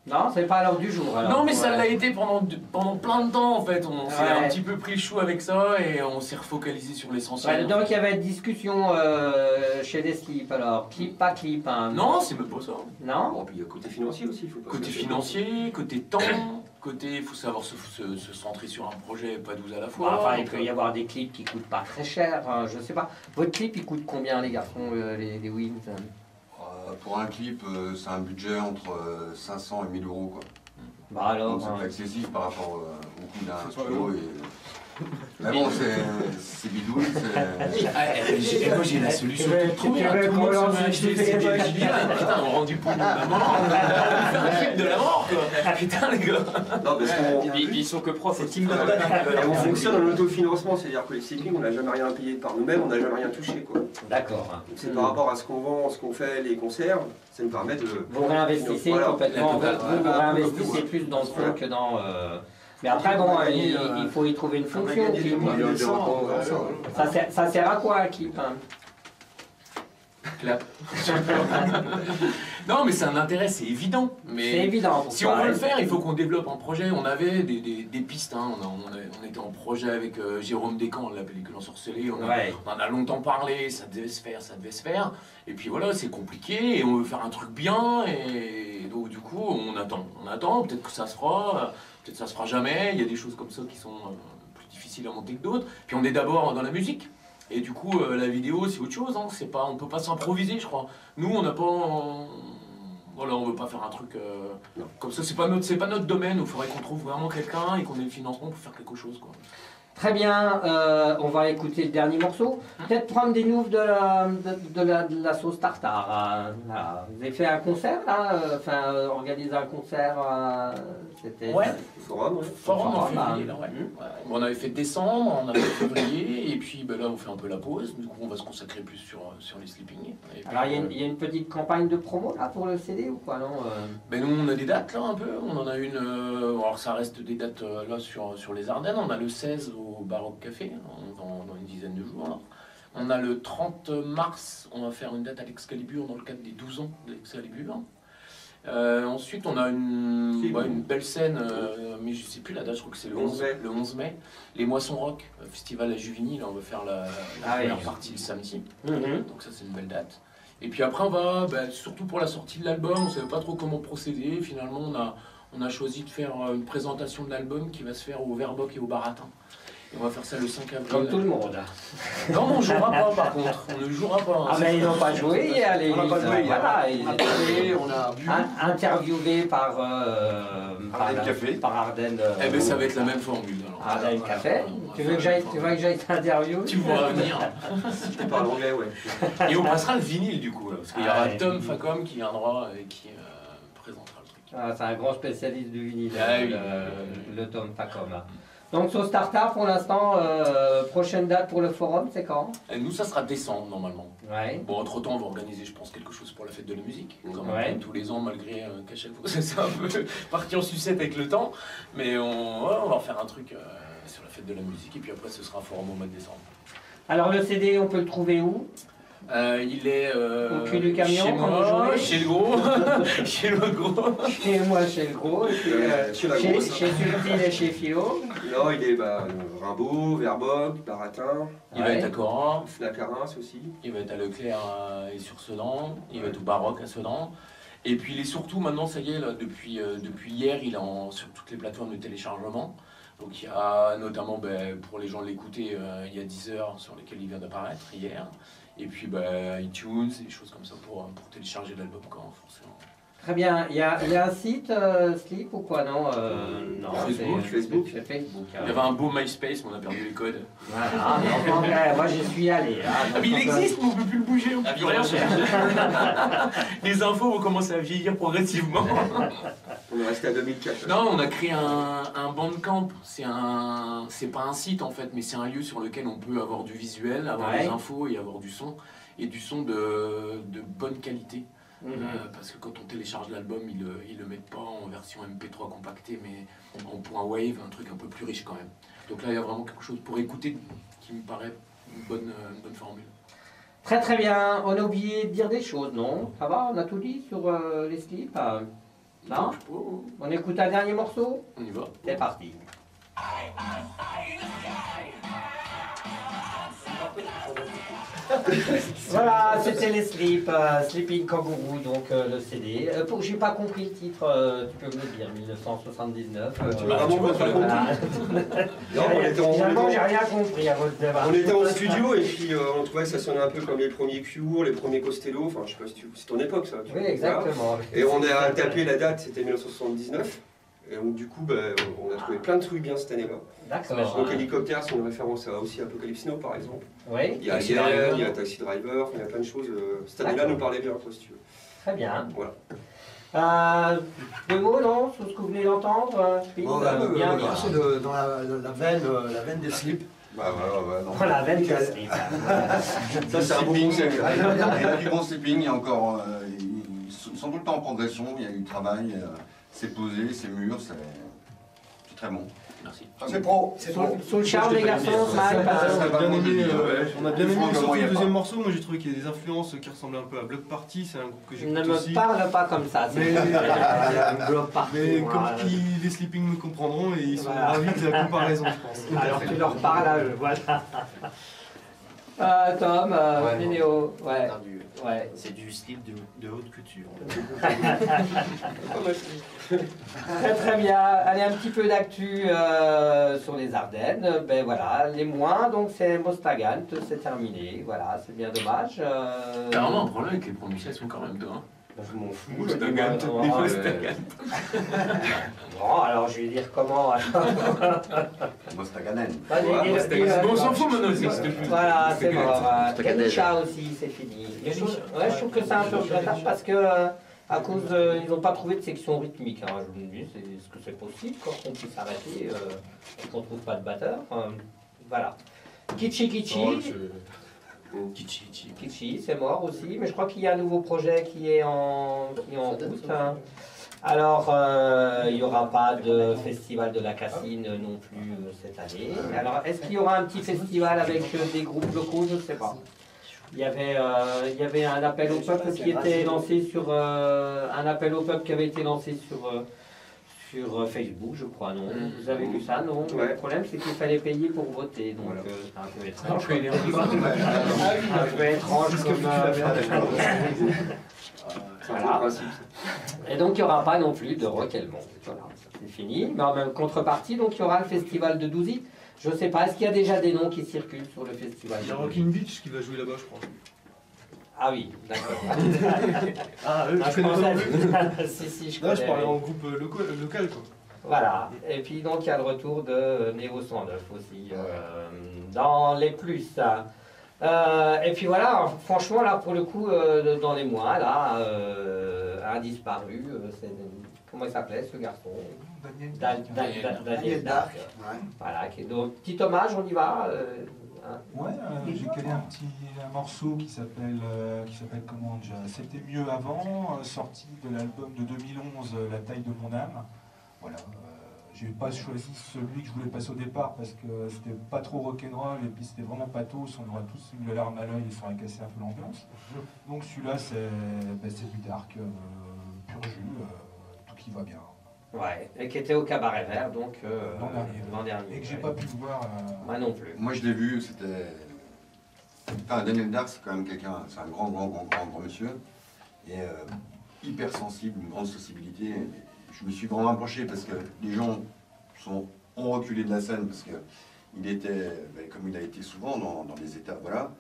non, c'est pas à l'heure du jour. Alors. Non, mais ça l'a été pendant plein de temps en fait. On s'est un petit peu pris le chou avec ça et on s'est refocalisé sur l'essentiel. Ouais, donc il y avait une discussion chez les slips alors. Clip, pas clip. Hein. Non, c'est même pas ça. Non. Bon, puis il y a côté financier aussi. Côté financier, côté temps, côté. Il faut savoir se centrer sur un projet, pas 12 à la fois. Enfin, il peut y avoir des clips qui coûtent pas très cher. Hein, je sais pas. Votre clip, il coûte combien, les garçons, les Wings? Pour un clip, c'est un budget entre 500 et 1000 euros. Quoi. Bah alors, donc c'est excessif par rapport au coût d'un studio. Mais bon, c'est bidouille. Moi j'ai la solution toute trouvée. Tout le monde se met acheter le CD original. Putain, on rend du pognon de la mort. On fait un film de la mort, quoi. Putain, les gars. Non, parce qu'on Ils sont que profs, c'est Team on fonctionne en autofinancement, c'est-à-dire que les sleeping, on n'a jamais rien payé par nous-mêmes, on n'a jamais rien touché, quoi. D'accord. C'est par rapport à ce qu'on vend, ce qu'on fait, les concerts, ça nous permet de... Vous réinvestissez Voilà. complètement, vous réinvestissez plus dans le son que dans... Mais après, bon, il faut y trouver une fonction. Ça sert à quoi, Clip hein? Clap. Non, mais c'est un intérêt, c'est évident. Mais c'est évident. Si on veut le faire, il faut qu'on développe un projet. On avait des pistes. Hein. On était en projet avec Jérôme Descamps, la pellicule ensorcelée. On en a longtemps parlé. Ça devait se faire, ça devait se faire. Et puis voilà, c'est compliqué et on veut faire un truc bien. Et donc, du coup, on attend. On attend. Peut-être que ça se fera. Peut-être que ça se fera jamais. Il y a des choses comme ça qui sont plus difficiles à monter que d'autres. Puis on est d'abord dans la musique. Et du coup, la vidéo, c'est autre chose. Hein. C'est pas, on peut pas s'improviser, je crois. Nous, on n'a pas... Voilà, on veut pas faire un truc comme ça. C'est pas notre domaine. Il faudrait qu'on trouve vraiment quelqu'un et qu'on ait le financement pour faire quelque chose, quoi. Très bien, on va écouter le dernier morceau. Peut-être prendre des nouvelles de la sauce tartare. Vous avez fait un concert, là organisé un concert, c'était... Ouais. Forum, en février, là, ouais. On avait fait décembre, on avait fait février, et puis là, on fait un peu la pause. Du coup, on va se consacrer plus sur les sleeping. Alors, il y a une petite campagne de promo, là, pour le CD, ou quoi, non Ben nous, on a des dates, là, un peu. On en a une... alors, ça reste des dates, là, sur les Ardennes. On a le 16 au Baroque Café, dans une dizaine de jours. Là. On a le 30 mars, on va faire une date à l'Excalibur dans le cadre des 12 ans de l'Excalibur. Ensuite, on a une belle scène, mais je ne sais plus la date, je crois que c'est le 11 mai. Les Moissons Rock, festival à Juvigny, là on va faire la première partie le samedi. Donc ça c'est une belle date. Et puis après on va, surtout pour la sortie de l'album, on ne savait pas trop comment procéder. Finalement on a choisi de faire une présentation de l'album qui va se faire au Verboc et au Baratin. Et on va faire ça le 5 avril. Comme tout le monde. Non, on ne jouera pas par contre. On ne jouera pas. Hein. Ah mais ils n'ont pas joué hier, les On n'a pas joué hier. Voilà, ils étaient on a bu. interviewés par Ardennes. Eh ben ça va être la même formule. Ardennes Café. Tu veux que j'aille t'interviewer? Tu pourras venir. Je te parle anglais, ouais. Et on passera le vinyle du coup, là, parce qu'il y aura Tom Facom qui viendra et qui présentera le truc. Ah, c'est un grand spécialiste du vinyle, oui. le Tom Facom. Donc sauce tartare pour l'instant, prochaine date pour le forum, c'est quand? Et nous ça sera décembre normalement. Ouais. Bon entre temps on va organiser je pense quelque chose pour la fête de la musique. Comme tous les ans malgré qu'à chaque fois c'est un peu parti en sucette avec le temps. Mais on va faire un truc sur la fête de la musique et puis après ce sera un forum au mois de décembre. Alors le CD on peut le trouver où? Il est au cul du camion, chez moi, chez le gros, chez le gros. Chez moi, chez le gros, et puis chez Subtil et chez Philo. Non, il est Rimbaud, Verboc, Baratin. Il va être à Corin. Fnac à Reims aussi. Il va être à Leclerc et sur Sedan. Il va être au Baroque à Sedan. Et puis il est surtout maintenant, ça y est, là, depuis hier, il est sur toutes les plateformes de téléchargement. Donc il y a notamment, pour les gens de l'écouter, il y a Deezer sur lesquels il vient d'apparaître hier. Et puis iTunes et des choses comme ça pour télécharger l'album quand forcément. Très bien. Il y a un site Sleep ou quoi? Non, non, Facebook. C'est Facebook. Il y avait un beau MySpace, mais on a perdu les codes. Voilà, moi j'y suis allé. Mais il existe, mais on ne peut plus le bouger, on ne peut plus rien faire. Les infos vont commencer à vieillir progressivement. On est resté à 2004. Non, on a créé un Bandcamp. C'est pas un site en fait, mais c'est un lieu sur lequel on peut avoir du visuel, avoir des infos et avoir du son. Et du son de bonne qualité. Parce que quand on télécharge l'album, ils le mettent pas en version MP3 compactée, mais en point wave, un truc un peu plus riche quand même. Donc là, il y a vraiment quelque chose pour écouter qui me paraît une bonne formule. Très très bien. On a oublié de dire des choses, non? Ça va? On a tout dit sur les slips? Non? On écoute un dernier morceau? On y va. C'est parti. Voilà, c'était les slips, Sleeping Kangourou, donc le CD. J'ai pas compris le titre, tu peux me le dire, 1979. Finalement, j'ai rien compris à votre débat. On était en studio et puis on trouvait que ça sonnait un peu comme les premiers Cure, les premiers Costello, enfin je sais pas si c'est ton époque ça. Oui, exactement. Et on a tapé la date, c'était 1979. Et donc du coup, on a trouvé plein de trucs bien cette année-là. D'accord. Donc Hélicoptère, c'est une référence à aussi Apocalypse Now par exemple. Oui. Il y a Alien, il y a Taxi Driver, il y a plein de choses. Cette année-là nous parlait bien, quoi, si tu veux. Très bien. Voilà. Deux mots, non, sur ce que vous venez d'entendre Bon, bien. c'est dans la veine des slips. Bah non. Dans la veine des slips. Ça, c'est un bon Sleeping, conseil. ouais. Il y a du bon sleeping, il y a encore. Ils sont tout le temps en progression, il y a eu du travail, c'est posé, c'est mûr, c'est très bon. Merci. C'est pro, c'est pro. Sous le charme, les garçons, Mike, On a bien aimé, on a bien aimé surtout il y a le deuxième pas. morceau. Moi j'ai trouvé qu'il y a des influences qui ressemblaient un peu à Block Party, c'est un groupe que ne j'écoute me aussi. parle pas comme ça. Mais- Bloc partout, Mais voilà. comme les Sleeping me comprendront et ils sont Voilà. ravis de la comparaison, je pense. Alors tu leur parles, voilà. Tom, Ménéo, ouais. Ouais. C'est du slip de haute couture. Très très bien. Allez, un petit peu d'actu sur les Ardennes. Ben voilà, les moins, donc c'est Mostagant, c'est terminé. Voilà, c'est bien dommage. T'as vraiment un problème avec les prononciations quand même, toi. Hein. Je m'en fous. Mostagant, Bon, bon, alors je vais dire comment. Mostaganen. Bon, on s'en fout maintenant, s'il te plaît. Voilà, c'est mort. Mostaganen. Ganesha aussi, c'est fini. Je trouve que c'est un peu regrettable parce que à cause ils n'ont pas trouvé de section rythmique. Hein. Je me dis, est-ce que c'est possible qu'on puisse arrêter et qu'on ne trouve pas de batteur voilà. Kichi Kichi. Kichi, c'est mort aussi, mais je crois qu'il y a un nouveau projet qui est en route. Hein. Alors, il n'y aura pas de festival de la Cassine non plus cette année. Alors, est-ce qu'il y aura un petit festival avec des groupes locaux? Je ne sais pas. Il y avait un appel au peuple qui était lancé sur un appel au peuple qui avait été lancé sur Facebook, je crois, non? Vous avez vu ça, non? Ouais. Le problème, c'est qu'il fallait payer pour voter, donc c'est un peu étrange. Un peu étrange comme... C'est un peu le Voilà. principe. Et donc il n'y aura pas non plus de Rock Elmont. Voilà, c'est fini. Mais en même contrepartie, donc il y aura le festival de Douzy. Je ne sais pas, est-ce qu'il y a déjà des noms qui circulent sur le festival? Il y a Rockin' Beach qui va jouer là-bas, je crois. Ah oui, d'accord. Je connais si, je Là, connais. je parlais en groupe local, quoi. Voilà. Et puis donc il y a le retour de Néo 109 aussi dans les plus. Et puis voilà, franchement là pour le coup dans les mois là a disparu. Comment il s'appelait ce garçon? Daniel Dark. Voilà. Donc petit hommage, on y va. Ouais, j'ai calé un morceau qui s'appelle comment déjà? C'était mieux avant, sorti de l'album de 2011, La taille de mon âme. Voilà. J'ai pas choisi celui que je voulais passer au départ parce que c'était pas trop rock'n'roll et puis c'était vraiment pathos, on aurait tous eu le larme à l'œil et ça aurait cassé un peu l'ambiance. Donc celui-là c'est du dark, pur jus, tout qui va bien. Ouais, et qui était au Cabaret Vert donc l'an dernier. Et que j'ai pas pu voir. Moi non plus. Moi je l'ai vu, c'était. Enfin, Daniel Dark, c'est quand même quelqu'un, c'est un grand monsieur, et hyper sensible, une grande sensibilité. Je me suis vraiment approché parce que les gens ont reculé de la scène parce qu'il était, comme il a été souvent, dans des états, voilà,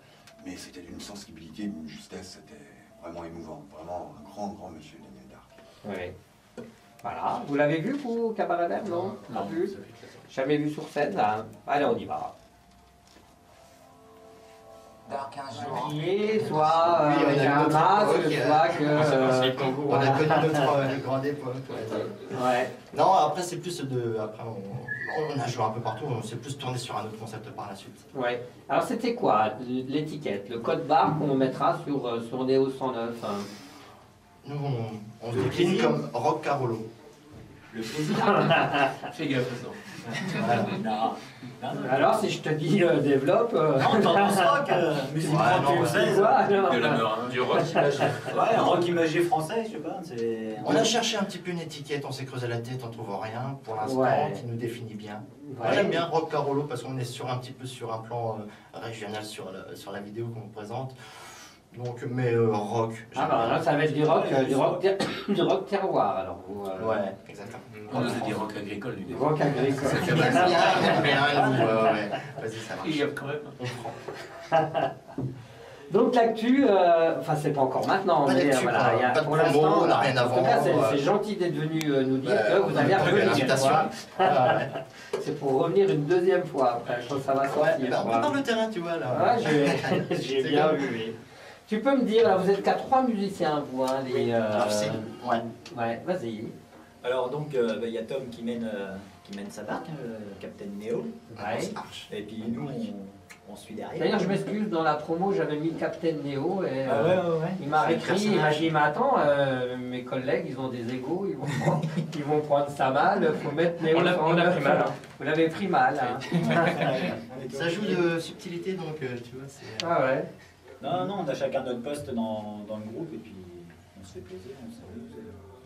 mais c'était d'une sensibilité, d'une justesse, c'était vraiment émouvant, vraiment un grand monsieur, Daniel Dark. Oui. Voilà. Vous l'avez vu, vous, au Cabaret Vert, non? Pas vu. Jamais vu sur scène, là. Allez, on y va. Dark un jour. Et soit Oui, on a avec eu un notre masque, époque, soit que... On a connu notre grande époque. Ouais. Non, après c'est plus de. Après on a joué un peu partout, on s'est plus tourné sur un autre concept par la suite. Ouais. Alors c'était quoi l'étiquette, le code barre qu'on mettra sur Néo 109 hein? Nous on se décline comme Rock Carolo. Le plaisir. Fais gaffe à ça. Alors si je te dis développe... Non, tendance rock, musique rock française. De la mort, hein, du rock imagé. Ouais, un rock imagé français, je sais pas. On a cherché un petit peu une étiquette, on s'est creusé la tête, on trouve rien pour l'instant Ouais. qui nous définit bien. Ouais. Moi j'aime bien Rock Carolo parce qu'on est un petit peu sur un plan régional sur la vidéo qu'on vous présente. Donc, mais rock. Ah bah là ça va être du rock terroir alors. Ouais, exactement. On a dit rock agricole du coup. Rock agricole. Ça fait bien, ouais. Vas-y, ça marche. Il y a quand même. On prend. Donc l'actu, enfin c'est pas encore maintenant, Pas mais d'actu, voilà, quoi. il y a, Pas de pour promo, l'instant, on n'a rien à en tout cas, vendre. c'est gentil d'être venu nous dire que vous on allez a prévu revenir. l'invitation. Voilà. C'est pour revenir une deuxième fois après, je pense que ça va sortir. Ouais, on prépare le terrain, tu vois là. Ouais, j'ai bien vu. Oui. Tu peux me dire, là, vous êtes qu'à 3 musiciens, vous, hein, les... Ouais. Ouais, vas-y. Alors donc, il y a Tom qui mène sa barque, le Captain Neo. Ouais. Et puis nous, on suit derrière. D'ailleurs, je m'excuse, dans la promo, j'avais mis Captain Neo et Ah ouais. il m'a C'est écrit, le il m'a personnage. dit, mais attends, mes collègues, ils ont des égos, ils vont prendre ça mal, faut mettre Neo. On l'a pris mal. Hein. Vous l'avez pris mal. Hein. Ça joue de subtilité, donc tu vois, c'est... Ah ouais. Non, on a chacun notre poste dans le groupe et puis on se fait plaisir, on s'amuse.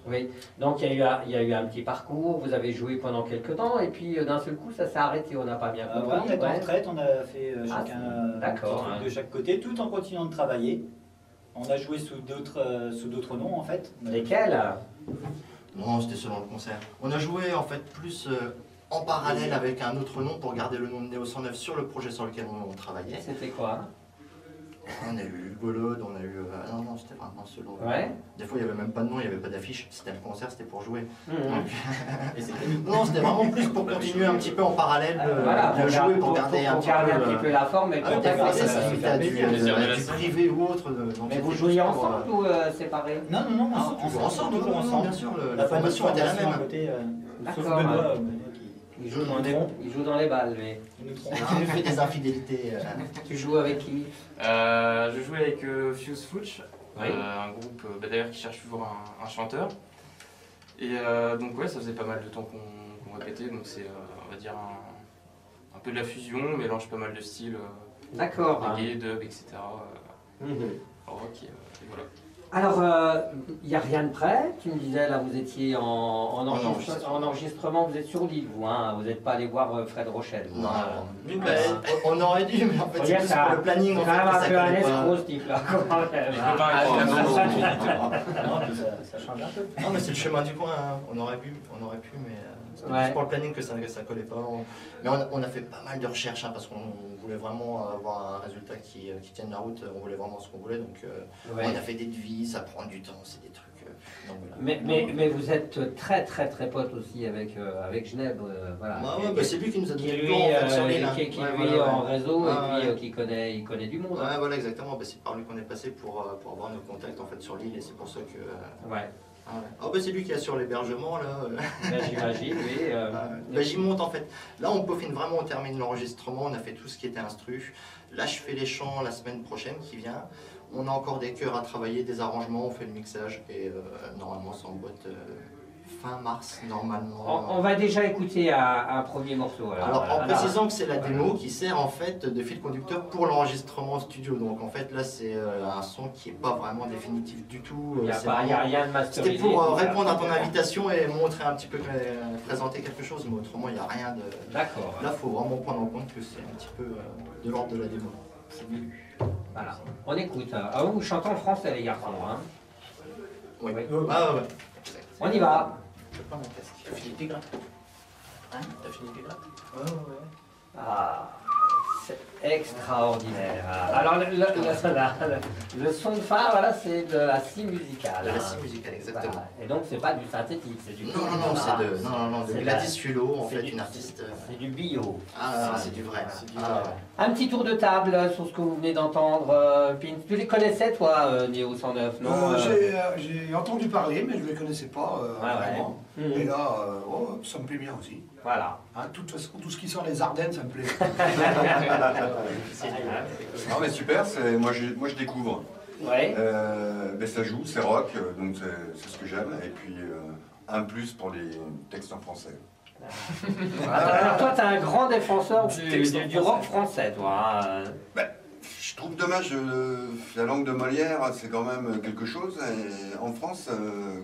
Oui, donc il y a eu un petit parcours, vous avez joué pendant quelques temps et puis d'un seul coup ça s'est arrêté, on n'a pas bien compris. Ouais, on est en retraite, on a fait chacun un petit d'accord, truc de chaque côté, tout en continuant de travailler. On a joué sous d'autres noms en fait. Lesquels? Non, c'était selon le concert. On a joué en fait plus en parallèle avec un autre nom pour garder le nom de Néo 109 sur le projet sur lequel on travaillait. C'était quoi? On a eu Golod, on a eu... non, c'était vraiment selon... Ouais. Des fois, il n'y avait même pas de nom, il n'y avait pas d'affiche. C'était le concert, c'était pour jouer. Et c'était Non, c'était vraiment plus pour continuer un petit peu en parallèle Voilà, de jouer, pour garder un petit peu la forme et Ah, pour des fois, faire ça se limite à du privé ou autre. Mais vous jouiez ensemble ou séparés? Non, ensemble, toujours ensemble. bien sûr, la formation était la même. à côté, sauf D'accord. Benoît, Il joue dans les balles, mais... il nous trompe. Il nous fait des infidélités. Tu joues avec qui? Je jouais avec Fuse Fouch, Oui. un groupe d'ailleurs qui cherche toujours un chanteur. Et donc ouais, ça faisait pas mal de temps qu'on répétait, donc c'est on va dire un peu de la fusion, on mélange pas mal de styles, D'accord. reggae, dub, etc. Rock et voilà. Alors, il n'y a rien de prêt. Tu me disais, là, vous étiez en enregistrement, vous êtes sur l'île, vous, hein. Vous n'êtes pas allé voir Fred Rochelle. Vous, Non, hein. on aurait dû, mais en fait, c'est juste pour le planning. C'est En quand même un fait, peu ça un collait pas. escroc, ce type-là, quand même. Non, puis ça change un peu. Non, mais c'est le chemin du coin. Hein. On aurait pu, mais c'était Ouais. juste pour le planning que ça collait pas. Mais on a fait pas mal de recherches hein, parce qu'on voulait vraiment avoir un résultat qui tienne la route. On voulait vraiment ce qu'on voulait, donc Ouais. on a fait des devis, ça prend du temps, c'est des trucs. Donc, voilà. Mais vous êtes très potes aussi avec Genève, voilà. Bah, c'est lui qui nous a Qui donné le lui, plan en fait, sur l'île. hein. qui Ouais, lui est voilà, en ouais. réseau Ouais, et puis ouais. il connaît du monde. Ouais, voilà, exactement. Bah, c'est par lui qu'on est passé pour avoir nos contacts en fait sur l'île et c'est pour ça que. Ouais. Ah ouais. Oh, bah, c'est lui qui assure l'hébergement là. Ben, j'imagine, oui. Bah, j'y monte en fait. Là, on peaufine vraiment, on termine l'enregistrement, on a fait tout ce qui était instru. Là, je fais les chants la semaine prochaine qui vient. On a encore des chœurs à travailler, des arrangements, on fait le mixage et normalement, c'est en boîte fin mars, normalement. On va déjà écouter un premier morceau. Alors, en précisant que c'est la démo qui sert en fait de fil conducteur pour l'enregistrement en studio. Donc en fait là c'est un son qui n'est pas vraiment définitif du tout. Il n'y a rien de masterisé. C'était pour répondre à ton invitation et montrer un petit peu, présenter quelque chose, mais autrement il n'y a rien de... D'accord. Là il faut vraiment prendre en compte que c'est un petit peu de l'ordre de la démo. Voilà. On écoute. Ah, vous chantez en français les garçons. Hein. Oui. Oui. Ah ouais. On y va. Je prends mon casque. T'as fini tes grattes? Hein? T'as fini tes grattes? Ouais. Ah, c'est extraordinaire. Alors, le son de fin, voilà, c'est de la scie musicale. De la scie musicale, exactement. Voilà. Et donc, c'est pas du synthétique, c'est du Non, c'est de C'est Gladys Fulot, en c'est fait, du- une artiste. C'est du bio. Ah, c'est du vrai. Ah, ouais. Un petit tour de table sur ce que vous venez d'entendre. Pin. Tu les connaissais, toi, Néo 109, non J'ai entendu parler, mais je ne les connaissais pas vraiment. Mhm. Et là, ça me plaît bien aussi. Voilà. Hein, de toute façon, tout ce qui sort des Ardennes, ça me plaît. Non mais super, moi je découvre. Ouais. Ben, ça joue, c'est rock, donc c'est ce que j'aime. Et puis un plus pour les textes en français. Alors, toi, tu es un grand défenseur du rock français, toi. Hein. Ben, je trouve dommage, la langue de Molière, c'est quand même quelque chose. Et en France,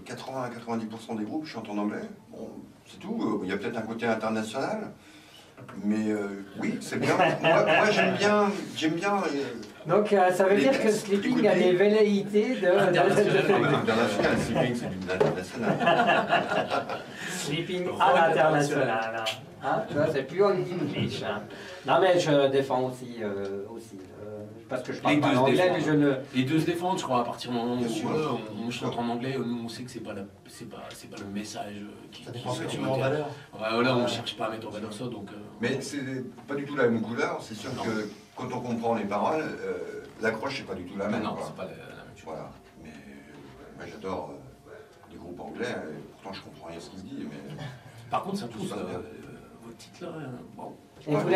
80 à 90% des groupes chantent en anglais. Bon, c'est tout. Il y a peut-être un côté international. Mais oui, c'est bien. Moi j'aime bien. Donc ça veut dire que Sleeping a des velléités de... International, Sleeping c'est du international. Sleeping à l'international. Hein, tu vois, c'est plus English. Hein. Non mais je défends aussi. parce que je Les parle pas deux se anglais, défendent. mais je ne... Les deux se défendent, je crois, à partir du moment où Bien sûr. voilà, on chante en anglais, nous on sait que c'est pas le message qui Ça dépend ce que qui tu mets en valeur. Ouais, voilà, on cherche pas à mettre en valeur ça, donc... Mais c'est pas du tout la même couleur, c'est sûr Non. que quand on comprend les paroles, l'accroche c'est pas du tout la même. non, quoi. c'est pas la même chose. Voilà. Mais moi j'adore les groupes anglais, et pourtant je comprends rien ce qui se dit, mais Par contre, ça Tout pousse ça, bien. votre titre là, bon. Et vous,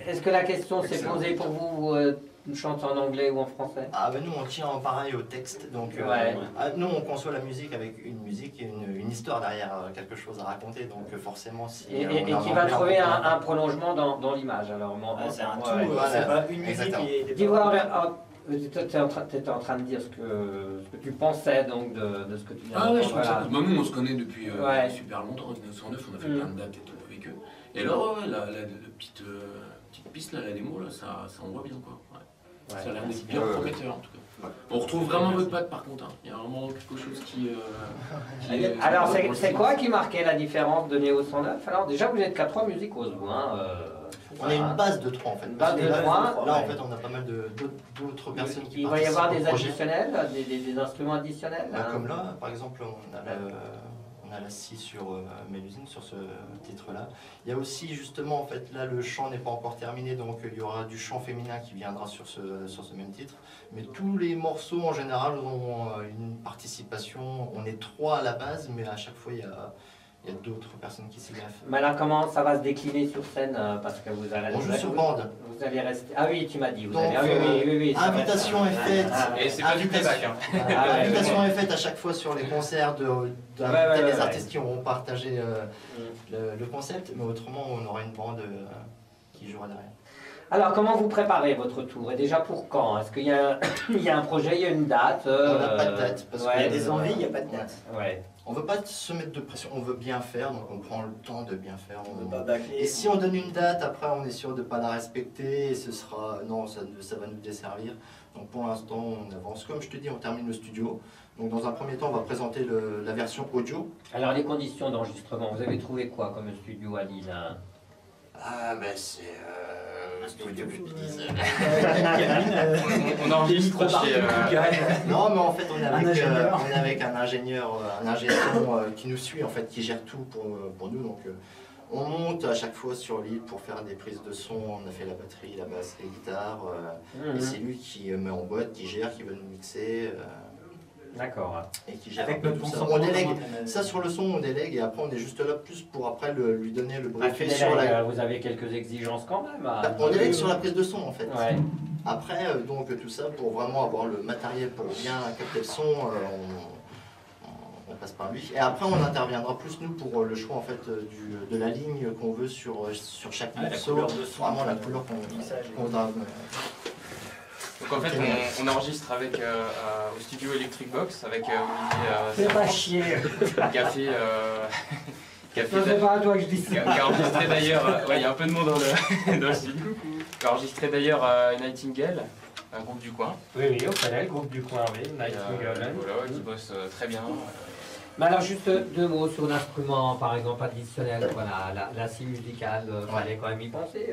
est-ce que la question s'est Excellent. posée pour vous, une chante en anglais ou en français? Ah ben nous on tient pareil au texte, donc Ouais. nous on conçoit la musique avec une musique et une histoire derrière, quelque chose à raconter, donc forcément si... Et on qui invente va bien, trouver on peut- un prolongement dans l'image, alors. C'est un Ouais, tout, ouais. voilà. c'est pas une musique Exactement. et des Dis-moi, paroles. t'étais en train de dire ce que tu pensais donc de ce que tu viens Ah ouais, je d'entendre, trouve ça voilà. cool. Nous, on se connaît depuis Ouais. super longtemps, en 1909, on a fait Mm. plein de dates et tout avec eux. Et alors, ouais, la petite piste, là, la démo, là, ça envoie bien, quoi. Ouais. Ouais. Ça a l'air d'être Ouais, bien ouais. prometteur, en tout cas. Ouais. On retrouve vraiment votre patte, par contre. Hein. Il y a vraiment quelque chose qui est... Alors, dans le c'est style. quoi qui marquait la différence de Néo 109? Alors, déjà, vous n'êtes qu'à 3 musicos, vous, hein. On a une base de 3 en fait. Une base de Là, trois, là, en ouais. fait on a pas mal d'autres personnes qui Il va y avoir des participent au projet. additionnels, des instruments additionnels? Bah, hein. comme là, par exemple, on a la scie sur Mélusine, sur ce titre-là. Il y a aussi, justement, en fait, là, le chant n'est pas encore terminé, donc il y aura du chant féminin qui viendra sur ce même titre. Mais tous les morceaux, en général, ont une participation. On est 3 à la base, mais à chaque fois, il y a d'autres personnes qui s'y greffent. Mais alors, comment ça va se décliner sur scène? Parce que vous allez... On joue sur bande. Vous allez rester... Ah oui, tu m'as dit. Vous Donc, allez... Ah oui, ça va invitation être- est faite. Ah, Et c'est pas du playback. Hein. Ah ouais, L'invitation ouais. est faite à chaque fois sur les concerts d'inviter ouais, les ouais. artistes qui auront partagé le concept, mais autrement on aura une bande qui jouera derrière. Alors, comment vous préparez votre tour? Et déjà pour quand? Est-ce qu'il y a, il y a un projet, il y a une date? On n'a pas de date, parce ouais, qu'il y a des envies, il n'y a pas de date. Ouais. On veut pas se mettre de pression, on veut bien faire, donc on prend le temps de bien faire. On veut pas bâcler. Et si on donne une date, après on est sûr de ne pas la respecter, et ce sera... Non, ça va nous desservir. Donc pour l'instant, on avance. Comme je te dis, on termine le studio. Donc dans un premier temps, on va présenter la version audio. Alors, les conditions d'enregistrement, vous avez trouvé quoi comme studio à Lille? Hein? Ah ben c'est... un studio que j'utilise. On enregistre chez... Non, mais en fait, on est Un ingénieur. avec un ingénieur, un ingénieur qui nous suit, en fait, qui gère tout pour nous. Donc, on monte à chaque fois sur l'île pour faire des prises de son. On a fait la batterie, la basse, les guitares. Et c'est lui qui met en boîte, qui gère, qui va nous mixer. D'accord. Et qui gère Avec un peu notre tout ça. consentement. On délègue. Ça, sur le son, on délègue. Et après, on est juste là plus pour après lui donner le Ah, briefing sur vous avez quelques exigences quand même. Hein. On délègue sur la prise de son, en fait. Ouais. Après, donc tout ça, pour vraiment avoir le matériel pour bien capter le son, on passe par lui. Et après, on interviendra plus, nous, pour le choix en fait, de la ligne qu'on veut sur chaque Ah, la morceau. couleur de son. Vraiment la couleur qu'on voudra. Donc en fait, on enregistre avec, au studio Electric Box avec Fais Olivier pas chier. qui a fait... qui a fait Non, c'est pas à toi que je dis qui ça. a enregistré d'ailleurs, ouais, il y a un peu de monde dans le studio, qui a enregistré d'ailleurs Nightingale, un groupe du coin. Oui, oui, on connaît le groupe du coin, oui, Et, Nightingale. voilà, qui bosse très bien. Mais alors, juste 2 mots sur l'instrument, par exemple, additionnel, voilà, la scie musicale, fallait quand même y penser.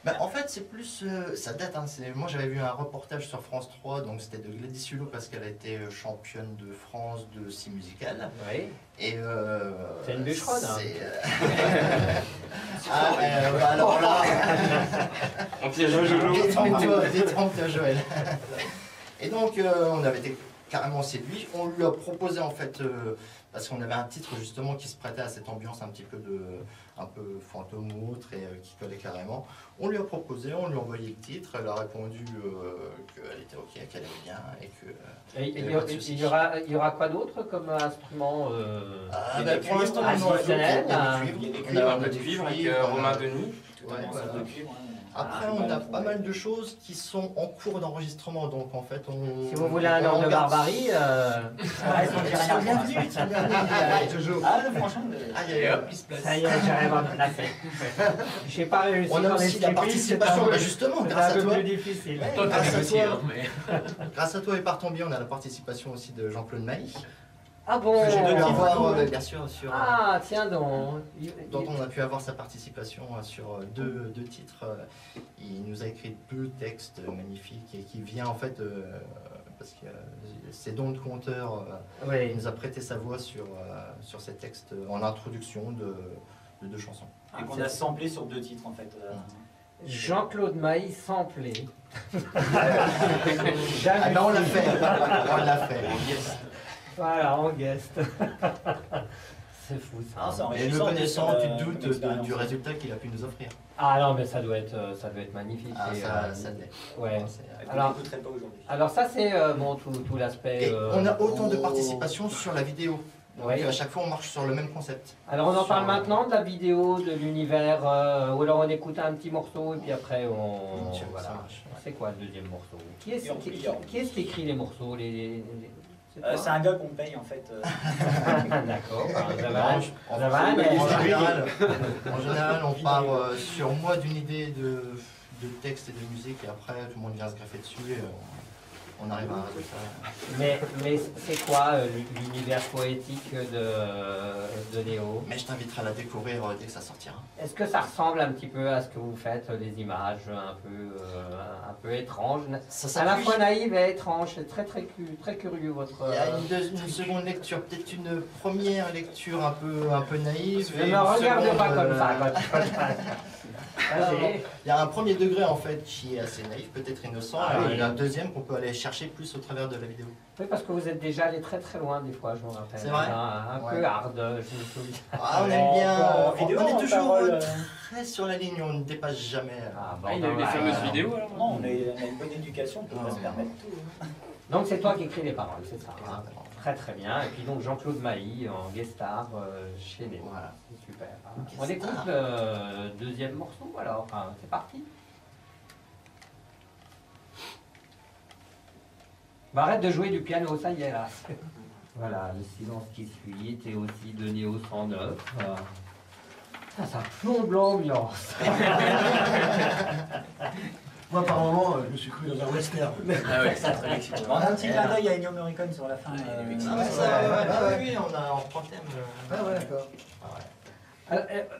Bah, en fait, c'est plus. Ça date. Hein, moi, j'avais vu un reportage sur France 3, donc c'était de Gladys Hulot parce qu'elle a été championne de France de scie musicale. Oui. Et c'est une bûcheronne. Alors là. On piège Jojo. Détrompe-toi, Joël. Et donc, on avait été carrément séduit. On lui a proposé en fait, parce qu'on avait un titre justement qui se prêtait à cette ambiance un petit peu un peu fantôme ou autre et qui collait carrément. On lui a proposé, on lui a envoyé le titre. Elle a répondu qu'elle était ok, qu'elle aimait bien et que. Il y aura quoi d'autre comme instrument pour l'instant, additionnel? Il y a un peu de cuivre avec Romain Denis. Ouais, voilà. Après, on a pas mal de choses qui sont en cours d'enregistrement, donc en fait, on... Si vous voulez un ordre de barbarie, ils sont bienvenus, ils sont bienvenus. Jojo. Ah, franchement, ça y est, j'arrive à me placer. J'ai pas réussi. On a dans aussi les la stripping, participation, c'est un- justement, c'est grâce un à peu toi. plus difficile. Ouais, Toi, t'as grâce à réussi, toi. hein, mais... Grâce à toi et par ton biais, on a la participation aussi de Jean-Claude Mailly. Ah bon? Que j'ai pu avoir, bien sûr, sur, Ah, tiens donc. dont on a pu avoir sa participation sur deux titres. Il nous a écrit 2 textes magnifiques et qui vient en fait, parce que c'est Don de Conteur, Oui. il nous a prêté sa voix sur ces textes en introduction de 2 chansons. Et qu'on a samplé sur 2 titres en fait. Jean-Claude Maï samplé. Ah ben on l'a fait, on l'a fait. Voilà, en guest. C'est fou ça. Et le connaissant, tu te doutes du résultat qu'il a pu nous offrir. Ah non, mais ça doit être magnifique. Ah, Et, ça l'est. Ouais. Alors, pas aujourd'hui. Alors ça c'est bon, tout l'aspect. Et on a autant de participation sur la vidéo. Donc Ouais. à chaque fois on marche sur le même concept. Alors on en parle maintenant de la vidéo, de l'univers, ou alors on écoute un petit morceau et puis après on. Sûr, Voilà. ça marche. C'est quoi le deuxième morceau? Qui est-ce qui écrit les morceaux C'est un gars qu'on paye en fait. D'accord. En général, on part sur moi d'une idée de texte et de musique et après tout le monde vient se greffer dessus et on arrive à un résultat. Mais c'est quoi l'univers poétique de Néo? Mais je t'inviterai à la découvrir dès que ça sortira. Est-ce que ça ressemble un petit peu à ce que vous faites, des images un peu étranges, à la fois naïves et étranges? C'est très curieux votre. Il y a une seconde lecture, peut-être une première lecture un peu naïve. Ne me regarde pas comme ça. Il y a un premier degré en fait qui est assez naïf, peut-être innocent, oui. et un deuxième qu'on peut aller chercher plus au travers de la vidéo. Oui, parce que vous êtes déjà allé très très loin des fois, je me rappelle. C'est vrai. Un peu hard, je me souviens. Ah, on aime bien, vidéo, on est en toujours parole, très sur la ligne, on ne dépasse jamais. Il a eu les fameuses vidéos alors? Non, on a une bonne éducation, on peut pas se permettre tout. Donc c'est toi qui écris les paroles, c'est ça. Très très bien. Et puis donc Jean-Claude Mailly en guest star chez Néo. Voilà, c'est super. On écoute le deuxième morceau alors. C'est parti. Bah, arrête de jouer du piano, ça y est là. Voilà, le silence qui suit était aussi de Néo 109. Ça plombe l'ambiance. Moi, par moment, je me suis cru dans un western. Ah ouais, c'est très excitant. On a un petit clin d'œil à Ennio Morricone sur la fin. Oui, on reprend le thème. Ah ouais, d'accord.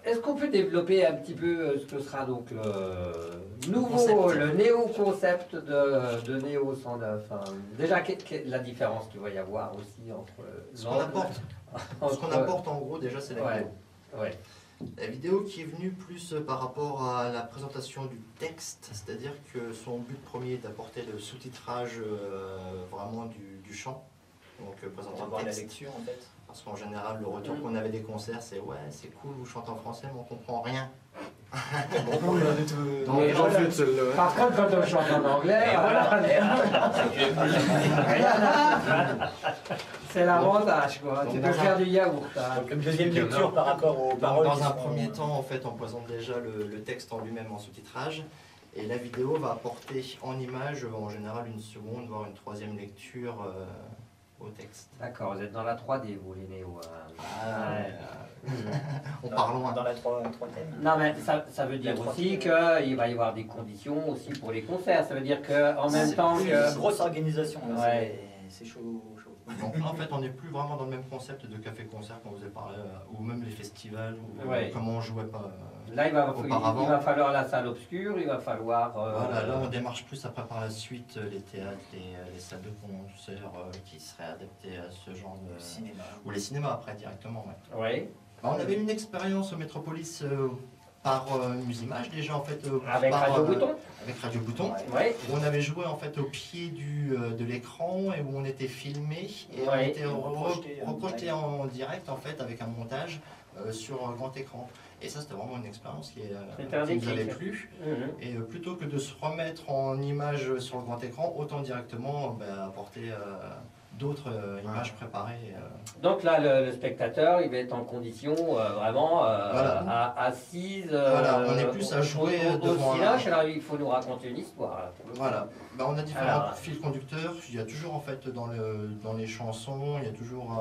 Est-ce qu'on peut développer un petit peu ce que sera donc le nouveau, le néo-concept de Néo 109 Déjà, la différence qu'il va y avoir aussi entre... Ce qu'on apporte. Ce qu'on apporte en gros déjà c'est la vidéo. Ouais. La vidéo qui est venue plus par rapport à la présentation du texte, c'est-à-dire que son but premier est d'apporter le sous-titrage vraiment du chant. Donc présenter On va voir le la texte. lecture en fait. Parce qu'en général, le retour qu'on avait des concerts, c'est ouais, c'est cool, vous chantez en français, mais on comprend rien. Par contre, quand on chante en anglais, c'est l'avantage, quoi. Tu peux faire du yaourt. Comme deuxième lecture par rapport aux paroles. Dans un premier temps, en fait, on présente déjà le texte en lui-même en sous-titrage. Et la vidéo va apporter en image, en général, une seconde, voire une troisième lecture au texte. D'accord, vous êtes dans la 3D, vous, les Néo. On part loin. Dans la 3D. Non, mais ça veut dire aussi qu'il va y avoir des conditions aussi pour les concerts. Ça veut dire qu'en même temps que... C'est une grosse organisation, là. Ouais. C'est chaud. Donc là, en fait, on n'est plus vraiment dans le même concept de café-concert qu'on vous a parlé, ou même les festivals, ou comment on jouait pas là, il va auparavant. falloir la salle obscure, il va falloir... Voilà, là, on démarche plus après par la suite les théâtres, les salles de concert qui seraient adaptées à ce genre de... Cinéma. Ou les cinémas après, directement, ouais. Ouais. Bah, on avait une expérience au Métropolis par Musimage déjà en fait. Avec Radio Bouton. Avec Radio Bouton. Ouais. Où on avait joué en fait au pied de l'écran et où on était filmé et on Ouais. était reprojeté en direct en fait avec un montage sur un grand écran. Et ça c'était vraiment une expérience qui nous avait plu. Et plutôt que de se remettre en image sur le grand écran, autant directement apporter d'autres images préparées. Donc là, le spectateur, il va être en condition vraiment assise. Voilà, on est plus à jouer devant silence, alors il faut nous raconter une histoire. Voilà, on a différents fils conducteurs. Il y a toujours en fait dans les chansons, il y a toujours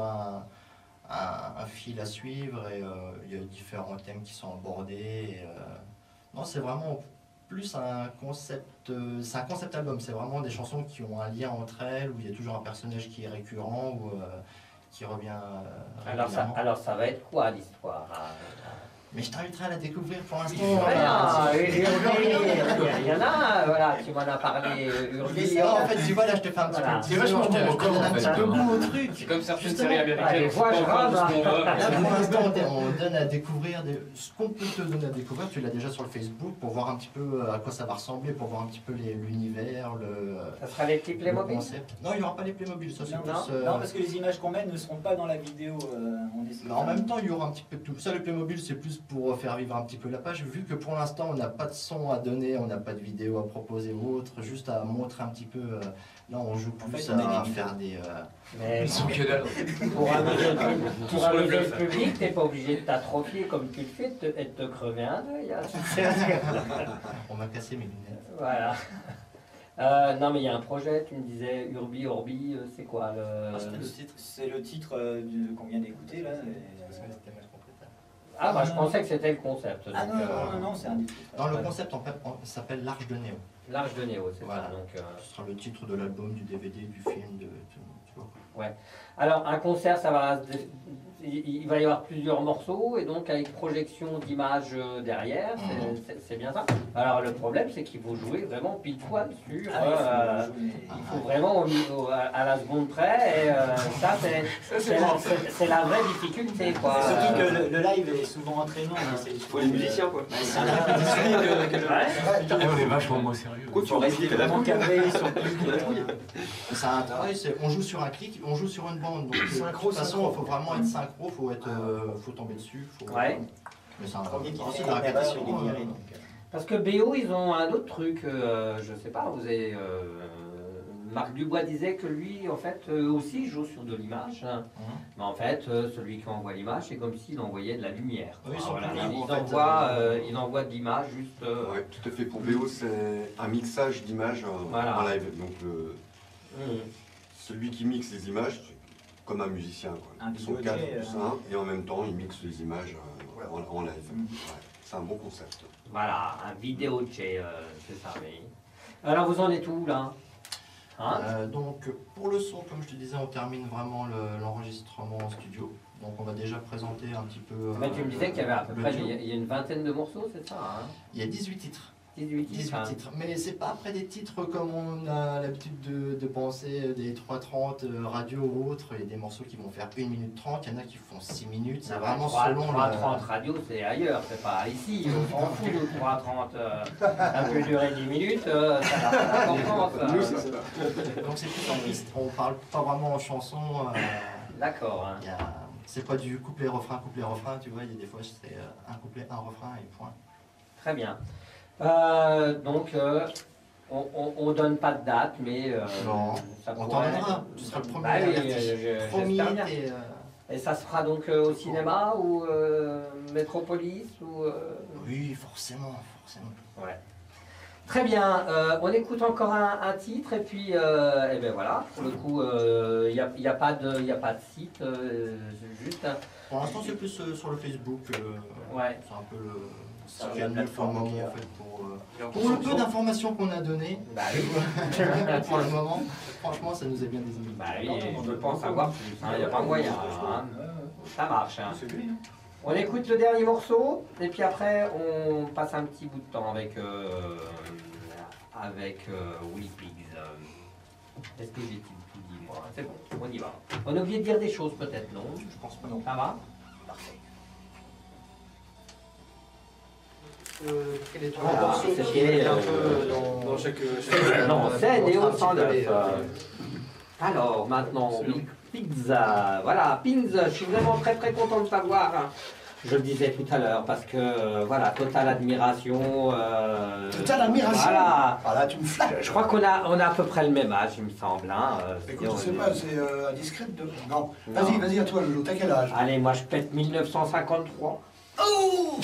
un fil à suivre et il y a différents thèmes qui sont abordés. Non, c'est vraiment plus un concept album, c'est vraiment des chansons qui ont un lien entre elles, où il y a toujours un personnage qui est récurrent, ou qui revient Alors ça va être quoi l'histoire? Mais je t'inviterai à la découvrir pour l'instant. Il y en a, voilà, tu m'en as parlé, Urbi. En fait, tu vois, là, je te fais un petit peu. C'est vachement je te donne un petit peu goût au truc. C'est comme certaines séries américaines. Là, pour l'instant, on donne à découvrir ce qu'on peut te donner à découvrir. Tu l'as déjà sur le Facebook pour voir un petit peu à quoi ça va ressembler, pour voir un petit peu l'univers, Ça sera les petits Playmobil? Non, il n'y aura pas les Playmobil, ça c'est plus. Non, parce que les images qu'on met ne seront pas dans la vidéo. En même temps, il y aura un petit peu de tout. Ça, le Playmobil, c'est plus pour faire vivre un petit peu la page, vu que pour l'instant, on n'a pas de son à donner, on n'a pas de vidéo à proposer ou autre, juste à montrer un petit peu. Là, on joue plus à faire des. Mais Ils sont que dalle. Pour amuser le public, t'es pas obligé de t'atrophier comme tu le fais et de te crever un œil. On m'a cassé mes lunettes. Voilà. Non mais il y a un projet, tu me disais Urbi, Orbi, c'est quoi C'est le titre qu'on vient d'écouter là. Ah bah je pensais que c'était le concept. Ah non, c'est un des titres. Non, le concept en fait s'appelle L'Arche de Néo. L'Arche de Néo, c'est voilà. ça. Donc, ce sera le titre de l'album, du DVD, du film, tu vois. Ouais. Alors un concert, ça va, il va y avoir plusieurs morceaux et donc avec projection d'images derrière, c'est bien ça. Alors le problème, c'est qu'il faut jouer vraiment pile poil sur. Il faut vraiment à la seconde près. Et ça, c'est la vraie difficulté, quoi. Surtout que le live est souvent entraînant. Il faut les musiciens, quoi. C'est un live que On est vachement moins sérieux. tu restes vraiment cadré sur le clic. C'est un travail, on joue sur un clic, on joue sur une bande. Donc, de toute façon, il faut vraiment être synchro, faut tomber dessus. Ouais. Mais c'est un Premier qui aussi fait de la une erreur, répétition. il est viré. Parce que BO, ils ont un autre truc, je sais pas, vous avez... Marc Dubois disait que lui, en fait, aussi joue sur de l'image. Hein. Mais en fait, celui qui envoie l'image, c'est comme s'il envoyait de la lumière. Oui, voilà. Il envoie de l'image juste... Oui, tout à fait. Pour BO, c'est un mixage d'images en live. Donc, celui qui mixe les images, c'est comme un musicien. Quoi. Ils sont 4 plus 1, et en même temps, ils mixent les images en live. Ouais. C'est un bon concept. Voilà, un vidéo c'est ça. Mais... Alors, vous en êtes où, là? Donc pour le son, comme je te disais, on termine vraiment l'enregistrement en studio. Donc on va déjà présenter un petit peu... Mais tu me disais qu'il y avait à peu près il y a une vingtaine de morceaux, c'est ça hein? Il y a 18 titres. 18 titres. Mais c'est pas après des titres comme on a l'habitude de penser, des 3:30 radio ou autres. Il y a des morceaux qui vont faire 1 minute 30, il y en a qui font 6 minutes. C'est vraiment selon 3:30 radio, c'est ailleurs, c'est pas ici. On s'en fout de 3:30. Ça peut durer 10 minutes, ça n'a pas d'importance. Donc c'est plus en piste, on parle pas vraiment en chanson. D'accord. C'est pas du couplet-refrain, tu vois, il y a des fois c'est un couplet, un refrain et point. Très bien. Donc, on donne pas de date, mais non, ça on t'en donnera. Tu seras le premier. Promis. Et ça se fera donc au cinéma ou Métropolis ou Oui, forcément. Ouais. Très bien. On écoute encore un titre et puis et ben voilà. Pour le coup, il y a pas de site, juste. Pour l'instant, c'est plus sur le Facebook. Ouais. C'est un peu le. Ça fait mieux pour le moment en fait pour le peu d'informations qu'on a données. Bah oui. Pour le moment, franchement, ça nous est bien désigné. Bah oui, je pense savoir plus. Il n'y a pas moyen. Hein. Ça marche. Hein. On écoute le dernier morceau et puis après on passe un petit bout de temps avec Willy Pigs. Est-ce que j'ai tout dit moi? C'est bon, on y va. On a oublié de dire des choses peut-être, non? Je pense pas non. Ça va? Parfait. Quel est ton morceau qui est un peu dans chaque scène et au 109. Alors maintenant, Pizza. Voilà, Pins, je suis vraiment très content de t'avoir. Je le disais tout à l'heure parce que voilà, totale admiration. Totale admiration. Voilà. Ah là, tu me flattes. Je crois qu'on a à peu près le même âge, il me semble. Hein. Écoute, je sais pas, c'est indiscret de. Non. Vas-y, à toi, Lolo, t'as quel âge? Allez, moi je pète 1953. Oh!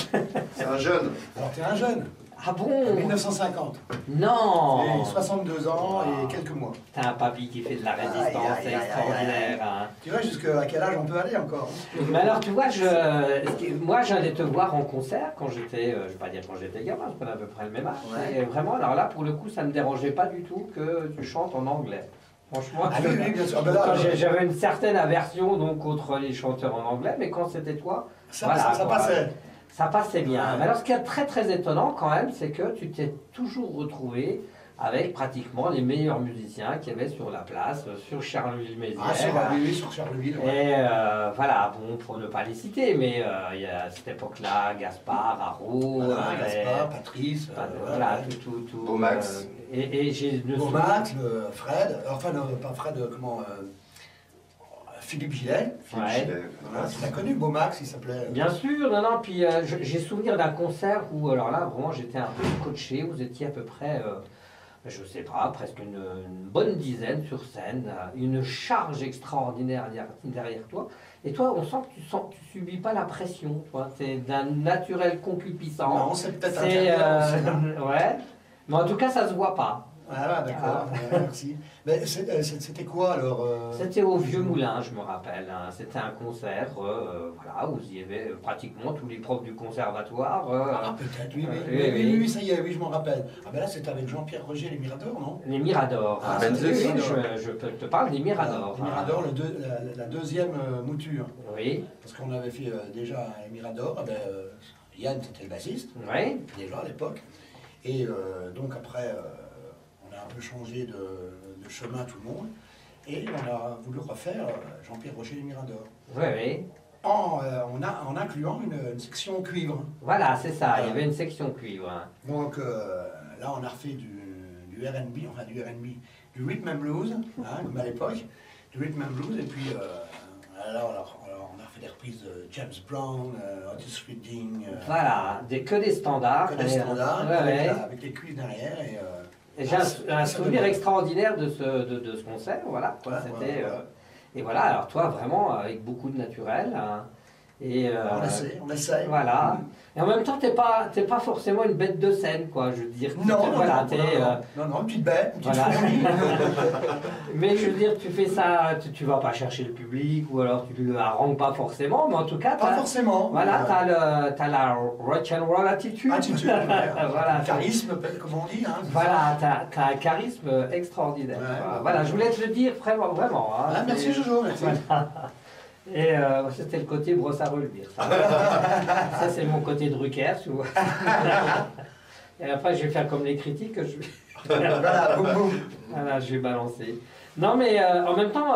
C'est un jeune. Alors t'es un jeune. Ah bon? 1950. Non! Et 62 ans et quelques mois. T'as un papy qui fait de la résistance, c'est extraordinaire. Hein. Tu vois jusqu'à quel âge on peut aller encore? Mais alors tu vois, moi j'allais te voir en concert quand j'étais, je vais pas dire quand j'étais gamin, parce qu'on a à peu près le même âge. Ouais. Et vraiment, alors là pour le coup, ça me dérangeait pas du tout que tu chantes en anglais. Franchement, Ah oui, bien sûr. Ah ben là, j'avais une certaine aversion donc contre les chanteurs en anglais, mais quand c'était toi, ça quoi. passait. Ça passait bien. Ouais. Mais alors, ce qui est très très étonnant quand même, c'est que tu t'es toujours retrouvé avec pratiquement les meilleurs musiciens qu'il y avait sur la place, sur Charleville-Mézières. Oui, sur Charleville. Ouais. Et voilà, bon, pour ne pas les citer, mais il y a à cette époque-là, Gaspard, Haro, Gaspard, Patrice, voilà, tout. Beaumax. Et j'ai Beaumax, Fred, enfin non, pas Fred, Philippe Gillet. Voilà, tu l'as connu, Beaumax, il s'appelait. Bien sûr, non, puis j'ai souvenir d'un concert où, alors là, vraiment, j'étais un peu scotché, vous étiez à peu près, je sais pas, presque une bonne dizaine sur scène, une charge extraordinaire derrière toi, et toi, on sent que tu subis pas la pression, toi, t'es d'un naturel concupiscent. Non, c'est peut-être un ouais, mais en tout cas, ça se voit pas. Ah, d'accord, merci. Mais c'était quoi alors C'était au Vieux Moulin, je me rappelle. Hein. C'était un concert voilà, où il y avait pratiquement tous les profs du conservatoire. Peut-être, oui, ça y est, oui, je m'en rappelle. Ah ben là, c'était avec Jean-Pierre Roger, les Miradors, non? Les Miradors. Ah, je te parle des Miradors. Les Miradors, la deuxième mouture. Oui. Parce qu'on avait fait déjà les Miradors. Ah ben, Yann, c'était le bassiste. Oui. Déjà à l'époque. Et donc après... on a un peu changé de chemin tout le monde, et on a voulu refaire Jean-Pierre Roger les Miradors. Oui. En incluant une section cuivre. Voilà, c'est ça, il y avait une section cuivre. Donc là, on a refait du R&B, enfin du R&B, du rhythm and blues, comme à l'époque, du rhythm and blues, et puis alors, on a fait des reprises de James Brown, Otis Redding. Voilà, que des standards. Que des standards, avec les cuivres derrière. Et j'ai un souvenir extraordinaire de ce concert, voilà. Et voilà, alors toi, vraiment, avec beaucoup de naturel. Hein, et, on essaie. Voilà. Et en même temps, t'es pas forcément une bête de scène, quoi, je veux dire. Non, une petite bête, une petite fourmi. Mais je veux dire, tu fais ça, tu vas pas chercher le public, ou alors tu le harangues pas forcément, mais en tout cas... Pas forcément. Voilà, t'as la rock and roll attitude. Voilà. Charisme, comme on dit. Hein, voilà, t'as un charisme extraordinaire. Voilà, je voulais te le dire vraiment. Hein, merci Jojo, merci. Voilà. Et c'était le côté brosse à reluire. Ça, ça c'est mon côté Drucker, tu vois. Et après, je vais faire comme les critiques. Voilà, boum, boum. Voilà, je vais balancer. Non, mais en même temps,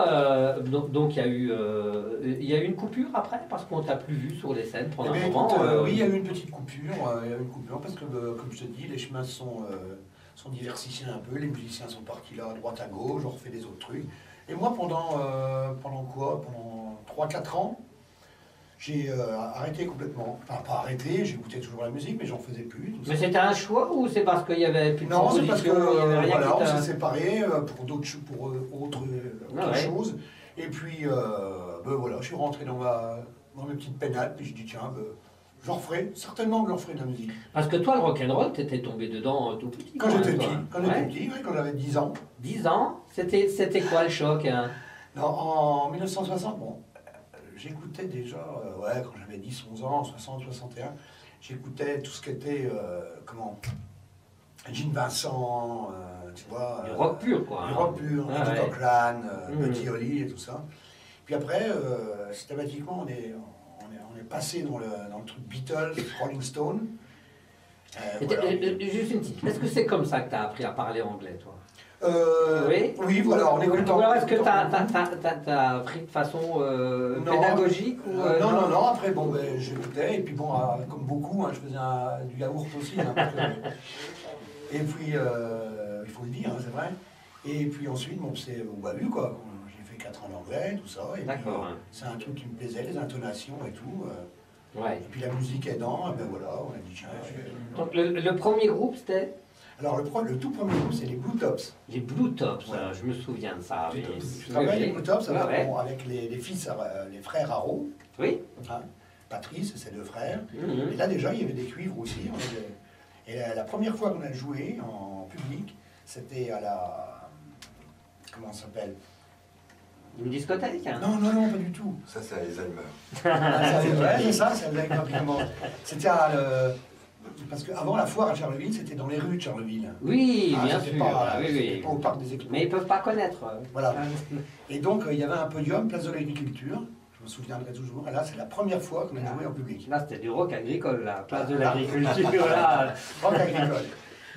donc il y a eu une coupure après, parce qu'on t'a plus vu sur les scènes pendant un moment. Oui, il y a eu une petite coupure. Parce que, comme je te dis, les chemins sont diversifiés un peu. Les musiciens sont partis là, à droite, à gauche. On refait des autres trucs. Et moi, pendant 3-4 ans, j'ai arrêté complètement. Enfin, pas arrêté, j'écoutais toujours la musique, mais j'en faisais plus. Mais c'était un choix ou c'est parce qu'il y avait plus de Non, c'est parce que voilà, on s'est séparés pour autre chose. Et puis, voilà, je suis rentré dans mes petites pénales, puis je dis tiens, j'en referai, certainement que j'en referai de la musique. Parce que toi, le rock'n'roll, t'étais tombé dedans tout petit. Quand j'étais petit, quand j'avais 10 ans. 10 ans? C'était quoi le choc hein? Non, en 1960, bon, j'écoutais déjà, quand j'avais 10-11 ans, 60, 61, j'écoutais tout ce qui était, Gene Vincent, tu vois. Du rock pur, quoi. Du rock pur, Eddie Cochran, Buddy Holly et tout ça. Puis après, systématiquement, on est passé dans le truc Beatles, Rolling Stone. Juste une petite, est-ce que c'est comme ça que tu as appris à parler anglais, toi? Oui, voilà, en écoutant. Ou alors est-ce que tu as appris de façon pédagogique ou, non, après, j'écoutais, et puis comme beaucoup, je faisais du yaourt aussi. Et puis, il faut le dire, c'est vrai. Et puis ensuite, c'est au bahut, quoi. J'ai fait 4 ans d'anglais, tout ça. Et puis, c'est un truc qui me plaisait, les intonations et tout. Et puis la musique aidant, voilà, on a dit tiens. Donc le premier groupe, c'était? Alors le tout premier groupe, c'est les Blue Tops. Les Blue Tops, je me souviens de ça. Je travaille les Blue Tops avec les fils, les frères Haro. Oui. Patrice et ses 2 frères. Et là déjà, il y avait des cuivres aussi. Et la première fois qu'on a joué en public, c'était à la... Comment ça s'appelle? Une discothèque hein? Non, pas du tout. Ça, c'est Alzheimer. C'est ça, c'est Alzheimer. C'était à parce qu'avant la foire à Charleville, c'était dans les rues de Charleville. Oui, bien c'était sûr. pas, oui, c'était oui. pas au parc des expos. Mais ils peuvent pas connaître. Voilà. Et donc, il y avait un podium, place de l'agriculture. Je me souviendrai toujours. Et là, c'est la première fois qu'on a joué en public. Là, c'était du rock agricole, là. Place de l'agriculture, là. Rock agricole.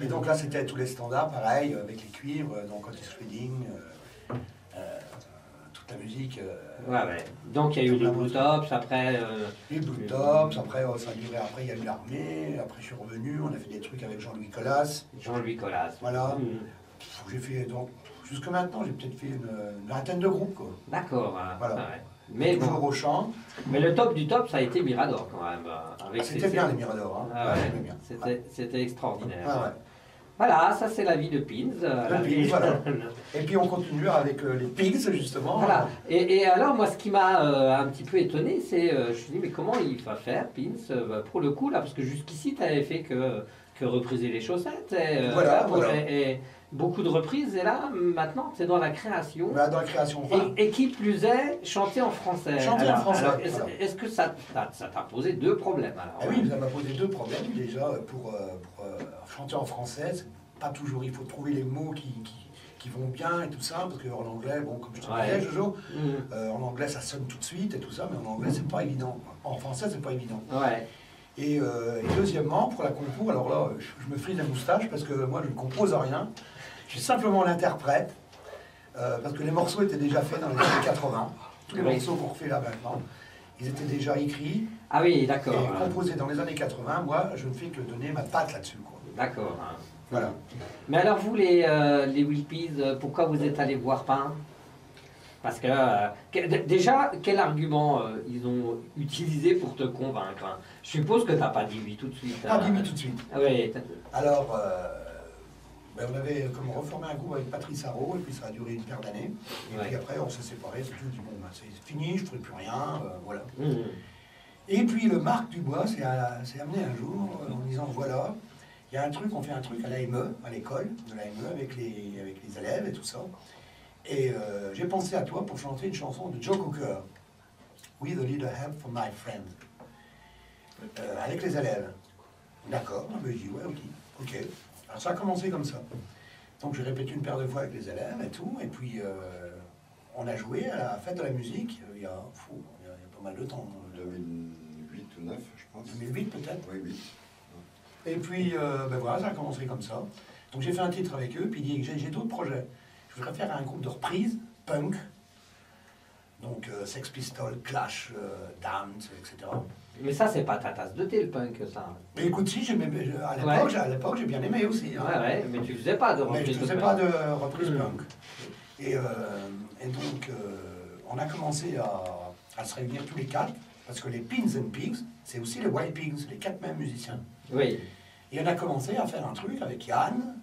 Et donc là, c'était tous les standards, pareil, avec les cuivres, donc Otis Redding, toute la musique. Ouais. Donc, il y a eu les Blue Tops, après... Les Blue Tops, après, ça a duré, après, il y a eu l'armée, après, je suis revenu, on a fait des trucs avec Jean-Louis Colas. Jean-Louis Colas. Voilà. J'ai fait, donc, jusque maintenant, j'ai peut-être fait une vingtaine de groupes, quoi. D'accord. Voilà. Ouais. Mais toujours bon. au chant. Mais le top du top, ça a été Mirador, quand même. C'était bien, les Miradors. Hein. Ah, ouais. Bien. C'était extraordinaire. Ah, ouais. Voilà, ça c'est la vie de Pins. Voilà. Et puis on continue avec les Pigs, justement. Voilà. Et alors, moi, ce qui m'a un petit peu étonné, c'est, je me suis dit, mais comment il va faire, Pins, pour le coup, là, parce que jusqu'ici, tu n'avais fait que repriser les chaussettes. Et, voilà. Et beaucoup de reprises, et là, maintenant, c'est dans la création. Voilà, dans la création. Voilà. Et qui plus est, chanter en français. Chanter en français. Alors, voilà. est-ce que ça t'a posé deux problèmes alors, Ah oui, ça m'a posé deux problèmes. Déjà, pour chanter en français, c'est pas toujours, il faut trouver les mots qui vont bien et tout ça, parce qu'en anglais, bon, comme je te disais, Jojo, en anglais ça sonne tout de suite et tout ça, mais en anglais c'est pas évident. En français c'est pas évident. Ouais. Et deuxièmement, pour la compo, alors là, je me frise la moustache parce que moi je ne compose rien, je suis simplement l'interprète, parce que les morceaux étaient déjà faits dans les années 80, tous les morceaux qu'on refait là maintenant, ils étaient déjà écrits. Ah oui, d'accord. Et composés dans les années 80, moi je ne fais que donner ma patte là-dessus. D'accord. Voilà. Mais alors vous, les Will Peas, pourquoi vous êtes allés voir Pain? Parce que déjà, quel argument ils ont utilisé pour te convaincre, hein? Je suppose que tu n'as pas dit oui tout de suite. Pas dit oui tout de suite. Ah, oui. Alors, on avait comme reformé un groupe avec Patrice Haro, et puis ça a duré une paire d'années. Et puis après, on s'est séparés, c'est tout. Dit, bon, c'est fini, je ne ferai plus rien, voilà. Et puis le Marc Dubois s'est amené un jour en disant, voilà, il y a un truc, on fait un truc à l'AME, à l'école de l'AME, avec les élèves et tout ça. Et j'ai pensé à toi pour chanter une chanson de Joe Cocker, With a Little Help from My Friend, avec les élèves. D'accord, je dis ouais, ok. Alors ça a commencé comme ça. Donc j'ai répété une paire de fois avec les élèves et tout, et puis on a joué à la fête de la musique il y a pas mal de temps. 2008 ou 2009, je pense. 2008 peut-être. Oui, 8. Et puis, voilà, ça a commencé comme ça. Donc j'ai fait un titre avec eux, puis il dit, j'ai d'autres projets. Je voudrais faire un groupe de reprises, punk, donc Sex Pistols, Clash, Damned, etc. Mais ça, c'est pas ta tasse de thé, le punk, ça. Mais écoute, si, à l'époque, j'ai bien aimé aussi. Hein. Ouais, mais tu faisais pas de reprise mais je faisais de pas punk. de reprise punk. Et donc, on a commencé à se réunir tous les quatre, parce que les Pins and Pigs, c'est aussi les Wild Pigs, les quatre mêmes musiciens. Oui. Et on a commencé à faire un truc avec Yann,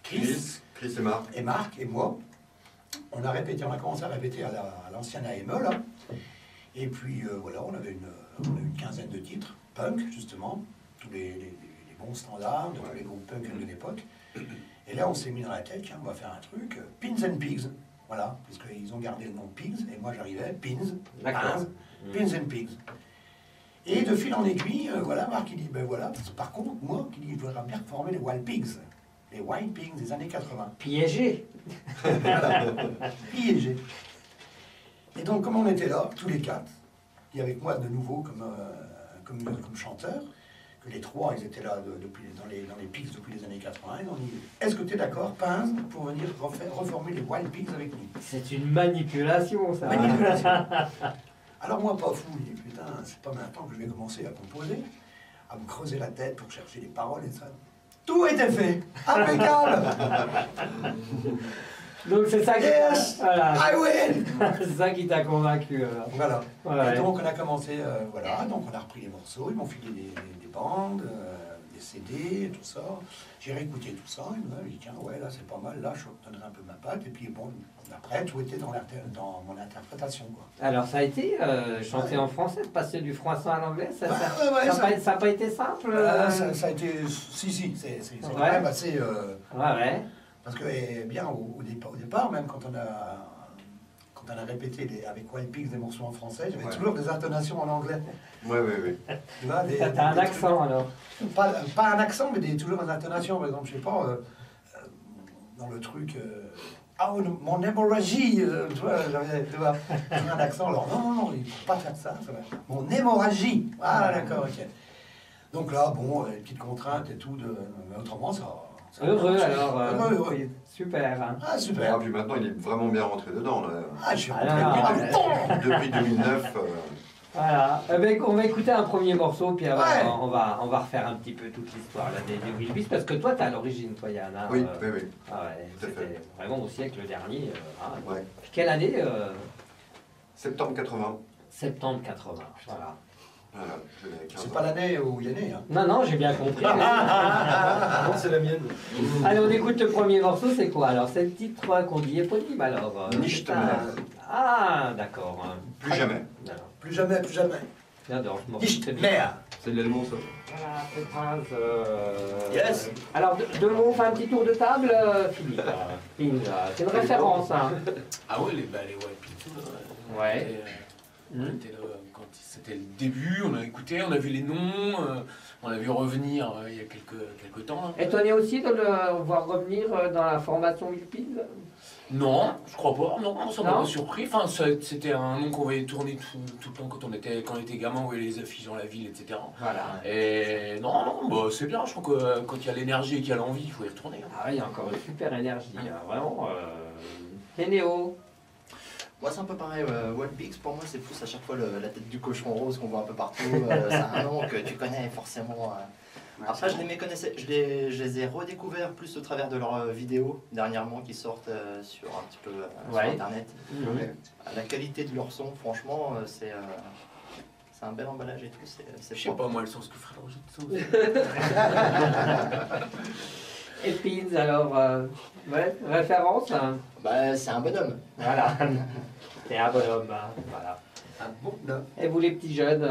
Chris et Marc et moi. On a commencé à répéter à l'ancienne AME là. Et puis voilà, on avait une quinzaine de titres, punk justement, tous les bons standards de tous les groupes punk de l'époque. Et là on s'est mis dans la tête, tiens, on va faire un truc, Pins and Pigs. Voilà, parce qu'ils ont gardé le nom Pigs, et moi j'arrivais, Pins and Pigs. Et de fil en aiguille, voilà, Marc il dit, ben voilà, par contre, moi, il dit, je voudrais bien reformer les Wild Pigs. Les Wild Pigs des années 80. Piégé. Piégé. Et donc, comme on était là, tous les quatre, et avec moi de nouveau comme chanteur, que les trois, ils étaient là dans les Pigs depuis les années 80, ils ont dit, est-ce que tu es d'accord, Pince, pour venir reformer les Wild Pigs avec nous? C'est une manipulation, ça. Manipulation. Alors moi, pas fou, je dis, putain, c'est pas maintenant que je vais commencer à composer, à me creuser la tête pour chercher les paroles et ça. Tout était fait, impeccable. Donc c'est ça qui I win. c'est ça qui t'a convaincu. Voilà. Ouais. Et donc on a commencé, donc on a repris les morceaux, ils m'ont filé des bandes, des CD, et tout ça. J'ai réécouté tout ça, et je me dit tiens, ouais, là c'est pas mal, là je donnerai un peu ma patte, et puis bon, après tout était dans mon interprétation. Quoi. Alors ça a été chanter en français, de passer du français à l'anglais, ça n'a pas été simple ça a été, si, c'est quand même assez... ouais. Parce que bien au départ, même quand on quand on a répété avec Wild Pigs des morceaux en français, j'avais Ouais. toujours des intonations en anglais. Oui, oui, oui. Tu vois, T'as un accent alors? Pas un accent, mais toujours des intonations. Par exemple, je sais pas, dans le truc. Ah, mon hémorragie, tu vois, j'avais un accent. Alors, non, il ne faut pas faire ça. Mon hémorragie. Ah, d'accord, ok. Donc là, bon, les petites contraintes et tout, mais autrement, ça Heureux alors. Heureux. Super. Hein. Ah, super. Ah, puis maintenant, il est vraiment bien rentré dedans. Là. Ah, je suis rentré Depuis 2009. Voilà. On va écouter un premier morceau, puis alors, Ouais. on va refaire un petit peu toute l'histoire là, des Wild Pigs, parce que toi, t'es à l'origine, toi, Yann. Hein, Oui, oui, oui. Ah ouais, Tout à c'était fait. vraiment au siècle dernier. Ouais. Quelle année Septembre 80. Septembre 80, voilà. Voilà, j'avais 15 C'est ans. pas l'année où il est né. Hein. Non, j'ai bien compris. Non, c'est la mienne. Allez, on écoute le premier morceau, c'est quoi alors? C'est le titre qu'on dit éponyme alors Nicht c'est un- mehr. Ah, d'accord. Plus jamais. Alors, Plus jamais, plus jamais. J'adore ce morceau. Nicht c'est bien. mehr. C'est de l'allemand, ça. Voilà, cette phrase, Yes. Alors, deux mots, on fait un petit tour de table, Philippe. C'est une référence. Hein. Ah ouais, les Wild Pigs. Ouais. On était là quand c'était le début, on a écouté, on a vu les noms, on l'a vu revenir il y a quelques temps. Là. Étonné aussi de le voir revenir dans la formation Wild Pigs? Non, je crois pas. Non, ça m'a Non. pas surpris. Enfin, c'était un nom qu'on voyait tourner tout le temps quand on était gamin, on voyait les affiches dans la ville, etc. Voilà. Et non, bah, c'est bien. Je trouve que quand il y a l'énergie et qu'il y a l'envie, il faut y retourner. Hein. Ah oui, il y a encore une super énergie, hein, vraiment. Et Néo? Moi c'est un peu pareil, Wild Pigs pour moi c'est plus à chaque fois la tête du cochon rose qu'on voit un peu partout, c'est un nom que tu connais forcément. Après je les méconnaissais, je les ai redécouverts plus au travers de leurs vidéos dernièrement qui sortent sur un petit peu sur Ouais. internet. La qualité de leur son franchement c'est un bel emballage et tout, c'est Je sais propre. pas moi le sens que ferait le jeu de sauce. Et Pins, alors, ouais, référence hein. Bah c'est un bonhomme. Voilà. C'est un bonhomme, hein, voilà. Un bon homme. Et vous les petits jeunes,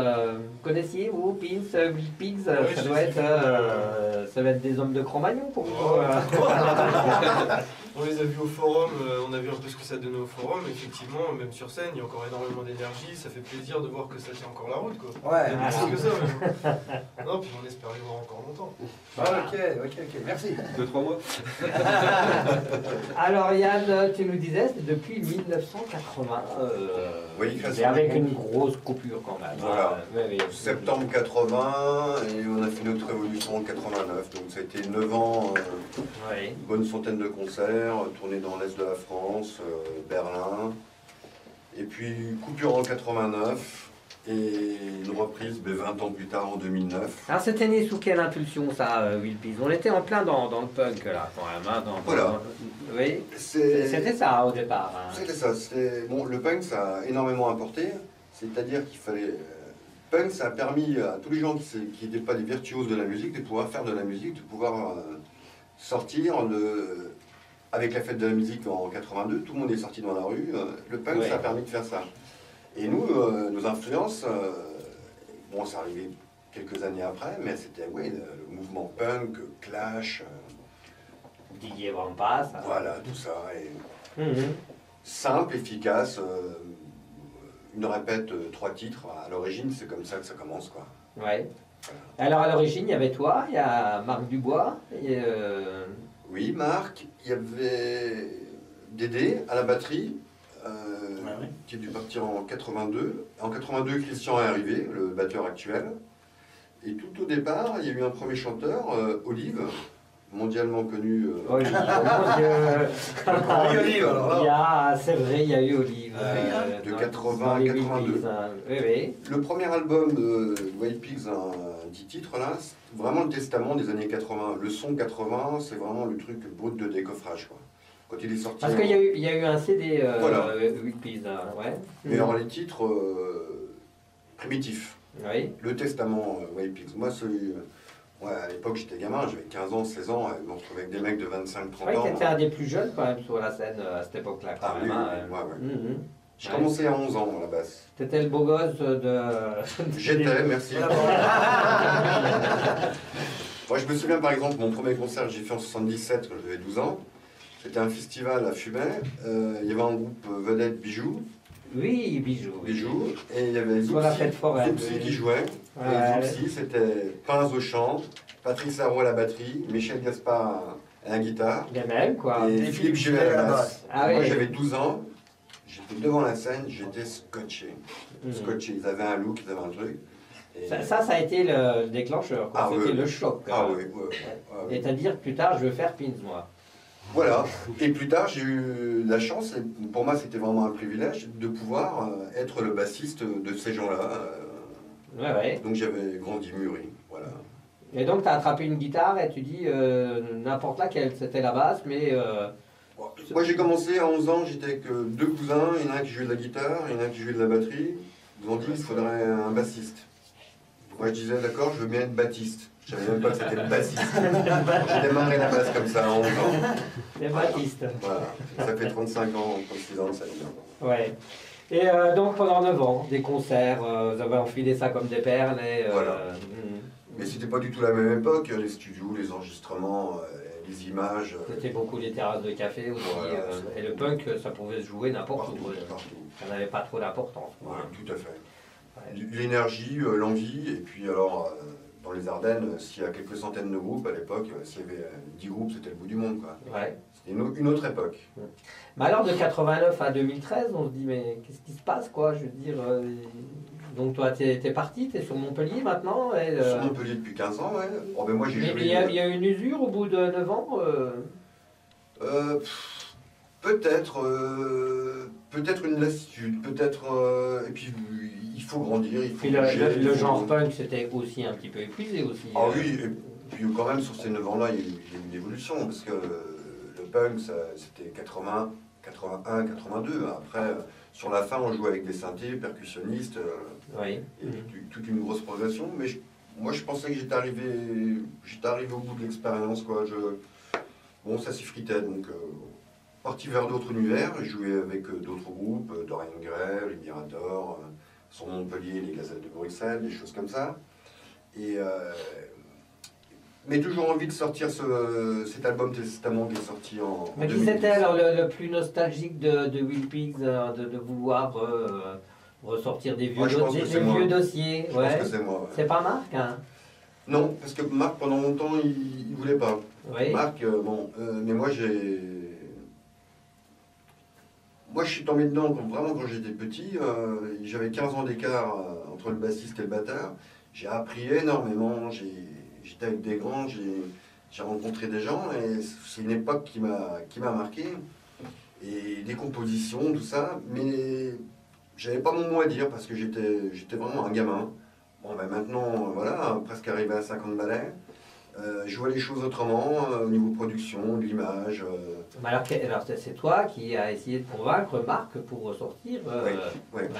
connaissiez vous Pins, Wild Pigs? Ouais, ça je doit les ai être, ça va être des hommes de Cro-Magnon pour vous. On les a vus au forum, on a vu un peu ce que ça donnait au forum. Effectivement, même sur scène, il y a encore énormément d'énergie. Ça fait plaisir de voir que ça tient encore la route, quoi. Ouais. Même plus que ça, même. Non, puis on espère les voir encore longtemps. Ah, ok, merci. 2-3 mois. Alors Yann, tu nous disais, c'est depuis 1980. Oui, et avec une grosse coupure quand même. Voilà. Ouais, oui. Septembre 80, et on a fait notre révolution en 89. Donc ça a été 9 ans, Ouais. une bonne centaine de concerts, tournés dans l'Est de la France, Berlin. Et puis coupure en 89, et une reprise 20 ans plus tard en 2009. Alors c'était né sous quelle impulsion ça, Wild Pigs? On était en plein dans le punk là, quand même. Hein, Voilà. Oui, C'est- c'était ça au départ. Hein. C'était ça. Bon, le punk, ça a énormément apporté. C'est-à-dire qu'il fallait. Punk, ça a permis à tous les gens qui n'étaient pas des virtuoses de la musique de pouvoir faire de la musique, de pouvoir sortir avec la fête de la musique en 82. Tout le monde est sorti dans la rue. Le punk, Ouais. ça a permis de faire ça. Et nous, nos influences, bon, ça arrivait quelques années après, mais c'était le mouvement punk, Clash, Didier Vampas. voilà, tout ça. Et Mhm. simple, efficace. Une répète, 3 titres. À l'origine, c'est comme ça que ça commence, quoi. Ouais. Alors à l'origine, il y avait toi, il y a Marc Dubois, et Oui, Marc, il y avait Dédé à la batterie, qui a dû partir en 82. En 82, Christian est arrivé, le batteur actuel. Et tout au départ, il y a eu un premier chanteur, Olive, mondialement connu. Olive, mon Dieu. Oui, Olive, alors là. C'est vrai, il y a eu Olive. De dans- 80 dans les à 82. Wild Pigs, hein. Oui, oui. Le premier album de Wild Pigs, un 10 titres là, c'est vraiment le testament des années 80. Le son 80, c'est vraiment le truc brut de décoffrage, quoi. Quand il est sorti. Parce qu'il y a eu un CD Voilà. Wild Pigs, hein, ouais. Mais alors les titres primitifs. Oui. Le testament Wild Pigs. Moi, ouais, à l'époque, j'étais gamin, j'avais 15 ans, 16 ans, et je me retrouvais avec des mecs de 25, 30 Ouais, ans. tu étais un des plus jeunes quand même sur la scène à cette époque-là, quand Ah même. oui, hein. oui, ouais, ouais. Mhm. J'ai Ouais. commencé à 11 ans à la basse. T'étais le beau gosse de... J'étais, merci. Moi, je me souviens par exemple, mon premier concert que j'ai fait en 77, quand j'avais 12 ans. C'était un festival à Fumay. Il y avait un groupe vedette Bijoux. Oui, Bijoux. Bijoux. Et il y avait Sur la fête foraine. Zoupsi qui jouait. Ouais. Et Zoupsi, c'était Pince au chant, Patrice Arro à la batterie, Michel Gaspard à la guitare. Les mêmes, quoi. Et Philippe Givet à la basse. Ah, Moi, oui. j'avais 12 ans. J'étais devant la scène, j'étais scotché. Scotché. Ils avaient un look, ils avaient un truc. Et... Ça a été le déclencheur, quoi. Ah, C'était oui. le choc. Ah oui, oui. Et c'est-à-dire que plus tard, je veux faire Pins, moi. Voilà. Et plus tard, j'ai eu la chance, et pour moi c'était vraiment un privilège, de pouvoir être le bassiste de ces gens-là. Ouais, ouais. Donc j'avais grandi, mûri. Voilà. Et donc, tu as attrapé une guitare et tu dis n'importe laquelle, c'était la basse, mais. Moi j'ai commencé à 11 ans, j'étais avec deux cousins, il y en a un qui jouait de la guitare, il y en a un qui jouait de la batterie. Ils m'ont dit qu'il faudrait un bassiste. Moi je disais d'accord, je veux bien être Baptiste. Je savais même pas que c'était le bassiste. J'ai démarré la basse comme ça à 11 ans. Les Baptistes. Voilà. Ça fait 35 ans, 36 ans que ça vient. Ouais. Et donc pendant 9 ans, des concerts, vous avez enfilé ça comme des perles. Et, Voilà. Mais c'était pas du tout la même époque, les studios, les enregistrements, les images. C'était beaucoup les terrasses de café aussi. Voilà, et le punk, ça pouvait se jouer n'importe où. Partout. Ça n'avait pas trop d'importance. Voilà, tout à fait. L'énergie, l'envie, et puis alors, dans les Ardennes, s'il y a quelques centaines de groupes à l'époque, s'il y avait 10 groupes, c'était le bout du monde, quoi. Ouais. C'était une autre époque. Mais alors de 89 à 2013, on se dit mais qu'est-ce qui se passe, quoi? Je veux dire, donc toi t'es parti, t'es sur Montpellier maintenant et, Sur Montpellier depuis 15 ans, ouais. Oh, ben moi j'ai mais joué. il y a une usure au bout de 9 ans Peut-être une lassitude, peut-être. Et puis il faut grandir, il faut. Puis le genre punk c'était aussi un petit peu épuisé aussi. Ah oui, et puis quand même sur ces 9 ans-là, il y a eu une évolution, parce que le punk c'était 80, 81, 82. Après, sur la fin, on jouait avec des synthés, percussionnistes, oui. et toute une grosse progression. Mais moi je pensais que j'étais arrivé au bout de l'expérience, quoi. Bon, ça s'effritait, donc. Parti vers d'autres univers, j'ai joué avec d'autres groupes, Dorian Gray, Liberator, sur Montpellier, les Gazettes de Bruxelles, des choses comme ça. Et, mais toujours envie de sortir cet album Testament qui est sorti en Mais qui 2010. c'était alors le plus nostalgique de Will Pigs, de vouloir ressortir des vieux, Moi, je pense que c'est moi. vieux dossiers? Je pense que c'est moi. Ouais. C'est pas Marc, hein? Non, parce que Marc, pendant longtemps, il voulait pas. Oui. Marc, mais moi je suis tombé dedans vraiment quand j'étais petit. J'avais 15 ans d'écart entre le bassiste et le batteur. J'ai appris énormément. J'étais avec des grands, j'ai rencontré des gens et c'est une époque qui m'a marqué. Et des compositions, tout ça. Mais j'avais pas mon mot à dire parce que j'étais vraiment un gamin. Bon, ben maintenant, voilà, presque arrivé à 50 ballets. Je vois les choses autrement, au niveau production, de l'image. Mais alors c'est toi qui as essayé de convaincre Marc pour ressortir. Oui. Ouais.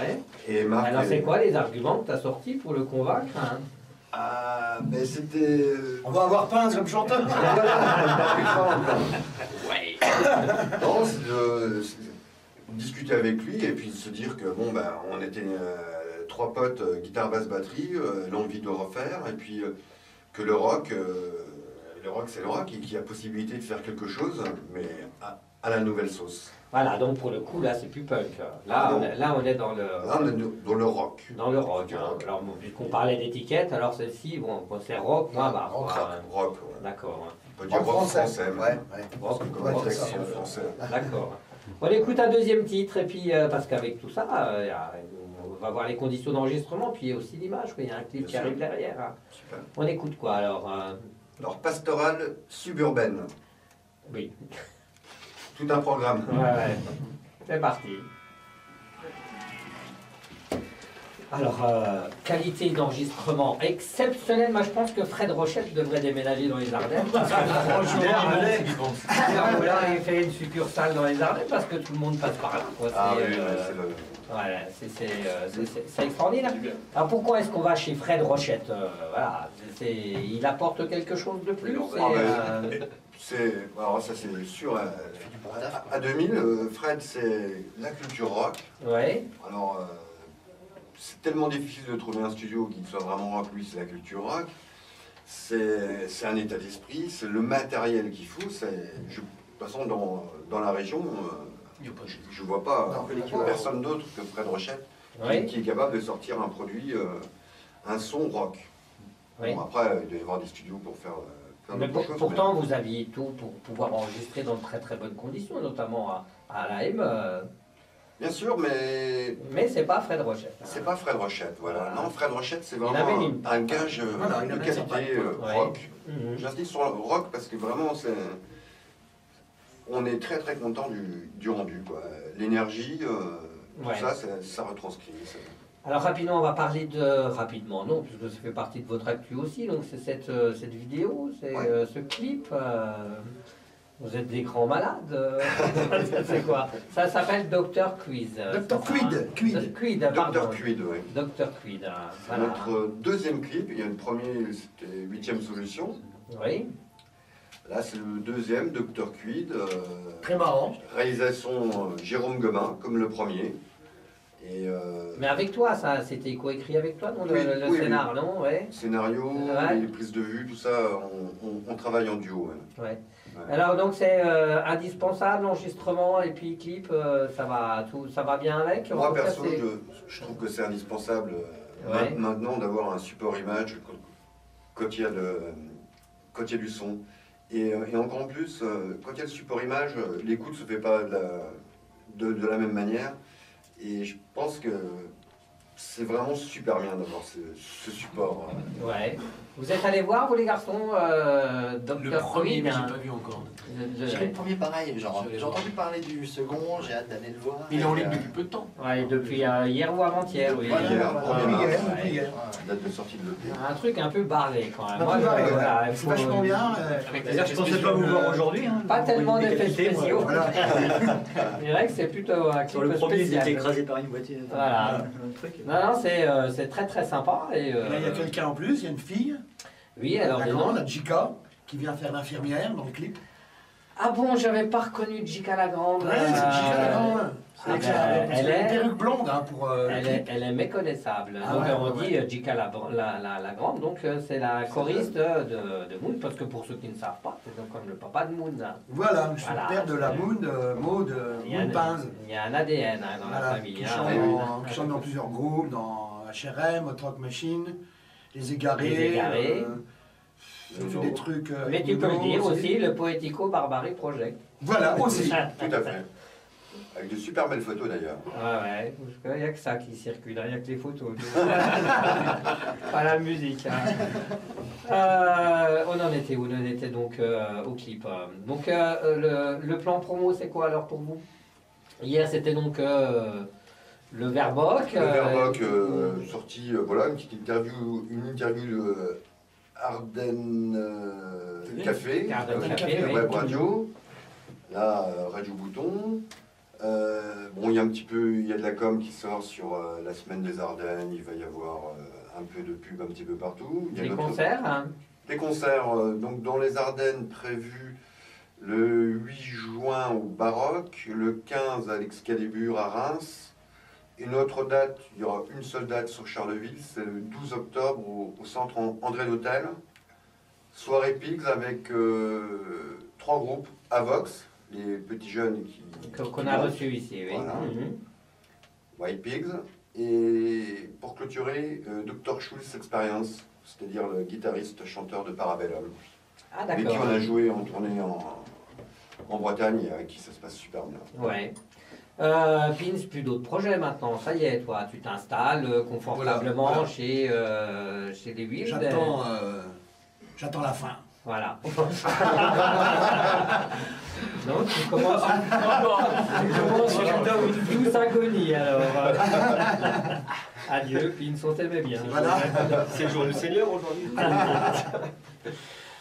Et Marc, alors c'est quoi les arguments que tu as sortis pour le convaincre, hein? Ah, ben c'était. On va avoir Pince comme chanteur. Ouais. Non, c'est discuter avec lui et puis se dire que bon, ben, on était 3 potes, guitare, basse, batterie, l'envie de refaire et puis. Que le rock c'est le rock et qu'il y a possibilité de faire quelque chose, mais à la nouvelle sauce. Voilà, donc pour le coup, là, c'est plus punk. Là, on est dans le... Là, on est dans le rock. Dans le rock. Hein. Alors, bon, puisqu'on parlait d'étiquette, alors celle-ci, bon, c'est rock, moi, bah, rock, ouais. D'accord. On peut dire rock français. Ouais. Rock, comme rock français. D'accord. On écoute un deuxième titre, et puis, parce qu'avec tout ça, on va voir les conditions d'enregistrement, puis aussi l'image, il y a un clip qui arrive derrière. Hein. Super. On écoute quoi, alors Alors, pastorale suburbaine. Oui. Tout un programme. Ouais. C'est parti. Alors, qualité d'enregistrement exceptionnelle. Moi, je pense que Fred Rochette devrait déménager dans les Ardennes. Parce que franchement, là, il fait une succursale dans les Ardennes parce que tout le monde passe par là. Quoi. Voilà, c'est extraordinaire. Alors, pourquoi est-ce qu'on va chez Fred Rochette? Voilà, il apporte quelque chose de plus. Alors ça c'est sûr, à 2000, Fred c'est la culture rock. Ouais. Alors c'est tellement difficile de trouver un studio qui soit vraiment rock, lui c'est la culture rock. C'est un état d'esprit, c'est le matériel qu'il faut. toute façon, dans la région, je ne vois pas personne d'autre que Fred Rochette qui est capable de sortir un produit, un son rock. Oui. Bon, après, il doit y avoir des studios pour faire Mais d'autres choses. pourtant, vous aviez tout pour pouvoir enregistrer dans de très très bonnes conditions, notamment à l'AM. Bien sûr, mais... Mais c'est pas Fred Rochette. C'est pas Fred Rochette, voilà. Non, Fred Rochette, c'est Il vraiment amène une un gage Voilà, il de amène qualité sa patte, rock. Mhm. J'insiste sur le rock parce que vraiment, on est très très content du rendu, quoi. L'énergie, tout Ouais. ça retranscrit. Alors rapidement, on va parler rapidement, non, puisque ça fait partie de votre actu aussi, donc c'est cette vidéo, c'est ce clip. Vous êtes des grands malades. C'est quoi? Ça s'appelle Dr. Quiz. Dr. Quid. Quid, pardon. Dr. Quid, oui. Dr. Quid, C'est notre deuxième clip. Il y a une première, c'était 8e solution. Oui. Là, c'est le deuxième, Dr. Quid. Très marrant. Réalisation Jérôme Gomin, comme le premier. Et, Mais avec toi, ça, c'était coécrit avec toi, non, le oui, scénar, oui. non? Ouais. Scénario, Ouais. les prises de vue, tout ça, on travaille en duo. Ouais. Ouais. Alors donc c'est indispensable, enregistrement et puis clip, ça va bien avec? Moi En tout cas, perso, c'est- je trouve que c'est indispensable Ouais. maintenant d'avoir un support image quand il y a du son. Et encore plus, quand il y a le support image, l'écoute ne se fait pas de la même manière. Et je pense que c'est vraiment super bien d'avoir ce support. Ouais. Vous êtes allés voir, vous les garçons, Dr. Le premier, Quid, mais j'ai hein. pas vu encore. J'ai vu le premier pareil, genre J'allais j'ai entendu parler du second, j'ai hâte d'aller le voir. Il est en Et, ligne depuis peu de temps. Ouais, depuis hier ou avant-hier, oui. Voilà, Hier, voilà. premier mars, Depuis hier. date de sortie de l'EP. Un truc un peu barré quand même. Un peu Moi, barré, voilà, il C'est faut- vachement bien. Avec des D'ailleurs, je effets pensais pas spéciaux, vous voir aujourd'hui. Hein. Pas tellement Vous d'effets décapitez, moi. spéciaux. Voilà. Je dirais que c'est plutôt un Sur clip le premier, il spécial. était écrasé par une voiture. Voilà. Un truc. Non, c'est très très sympa. Et, Et là, il y a quelqu'un en plus, il y a une fille, oui, alors la dis grande, donc. la Jika, qui vient faire l'infirmière dans le clip. Ah bon, j'avais pas reconnu Jika la Grande. Ouais, c'est Jika la grande. Ah Avec ben, elle une est- perruque blonde hein, pour le clip. Elle est méconnaissable. Ah donc ouais, on ouais, dit Jika la Grande, donc c'est la choriste de Moon, parce que pour ceux qui ne savent pas, c'est donc comme le papa de Moon. Voilà, je suis Voilà. le père de la Moon, Maud Il y a Moon Pinz. il y a un ADN hein, dans la Voilà, famille. qui hein. chante dans plusieurs groupes, dans HRM, Hot Rock Machine, Les Égarés. Les Égarés. J'ai fait des trucs. Mais tu peux le Uno dire aussi, le Poetico Barbaric Project. Voilà, aussi. Tout à fait. Avec de super belles photos d'ailleurs. Ouais, parce qu'il n'y a que ça qui circule, il n'y a que les photos. Pas la musique. Hein. On en était où? On en était donc au clip. Donc le plan promo, c'est quoi alors pour vous? Hier, c'était donc le Verboc. Le Verboc sorti, voilà, une petite interview, de Ardennes Café, Ardennes Café, la oui. web radio, là, Radio Bouton. Bon, il y a de la com qui sort sur la semaine des Ardennes, il va y avoir un peu de pub un petit peu partout. Il y a Les notre- concerts. Hein. Les concerts, donc dans les Ardennes prévus le 8 juin au Baroque, le 15 à l'Excalibur à Reims. Une autre date, il y aura une seule date sur Charleville, c'est le 12 octobre au centre André d'Hôtel. Soirée Pigs avec 3 groupes, Avox, les petits jeunes Qu'on a reçu ici, oui. Voilà. Mhm. White Pigs. Et pour clôturer, Dr. Schulz Experience, c'est-à-dire le guitariste chanteur de Parabellum. Ah Avec d'accord. qui on a joué en tournée en Bretagne et avec qui ça se passe super bien. Ouais. Pins, plus d'autres projets maintenant, ça y est, toi, tu t'installes confortablement Voilà. chez les Wilds. J'attends la fin. Voilà. Non, tu commences une douce agonie alors. Adieu, Pins, on t'aimait bien. Voilà. C'est le jour du Seigneur aujourd'hui.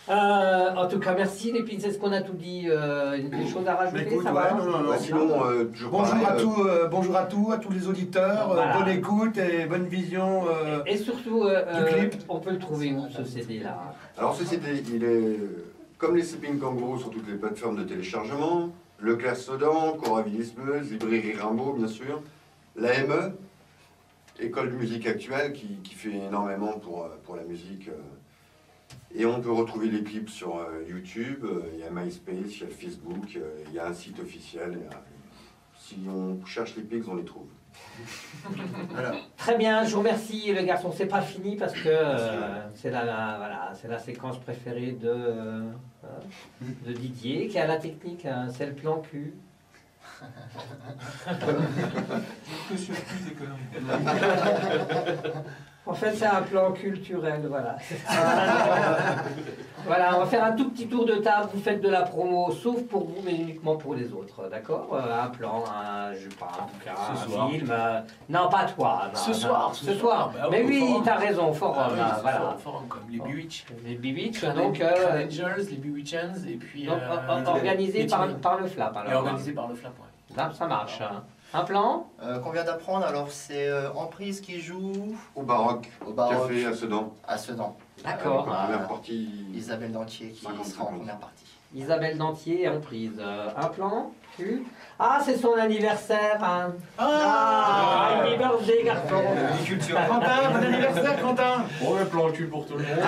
En tout cas, merci les Pins, est-ce qu'on a tout dit? Des choses à rajouter, Mais écoute, ça ouais, va? non. Bah, sinon, je Bonjour à tous les auditeurs, Voilà. bonne écoute et bonne vision. Et surtout, du clip. on peut le trouver où ce CD-là? Alors ce CD, il est comme les Sipping Kangourous sur toutes les plateformes de téléchargement, Leclerc Sedan, Coravilismeuse, Librairie Rimbaud bien sûr, l'AME, École de musique actuelle qui fait énormément pour la musique Et on peut retrouver les clips sur YouTube, il y a MySpace, il y a Facebook, il y a un site officiel. Si on cherche les pics, on les trouve. Voilà. Très bien, je vous remercie les garçons. C'est pas fini parce que c'est la séquence préférée de Didier qui a la technique, hein, c'est le plan cul. Que surpris des conneries. En fait, c'est un plan culturel, voilà. Voilà, on va faire un tout petit tour de table. Vous faites de la promo, sauf pour vous, mais uniquement pour les autres, d'accord? Un plan, je sais pas, un bouquin, un film. Non, pas toi. Non, Ce soir. Bah, mais oui, t'as raison, forum. Voilà. Forum comme les Bewitch. Les Bewitch, donc Challengers, les Bewitchens, et puis organisé par le FLAP. Et organisé par le FLAP, ouais. Là, ça marche. Un plan qu'on vient d'apprendre, alors c'est Emprise qui joue au Baroque, café à Sedan. À Sedan. D'accord. Première partie. Isabelle Dantier qui sera en première partie. Isabelle Dantier, Emprise. Un plan Ah, c'est son anniversaire. Hein. Happy birthday, garçon. Quentin, bon anniversaire, Quentin. Bon, le plan cul pour tout le monde.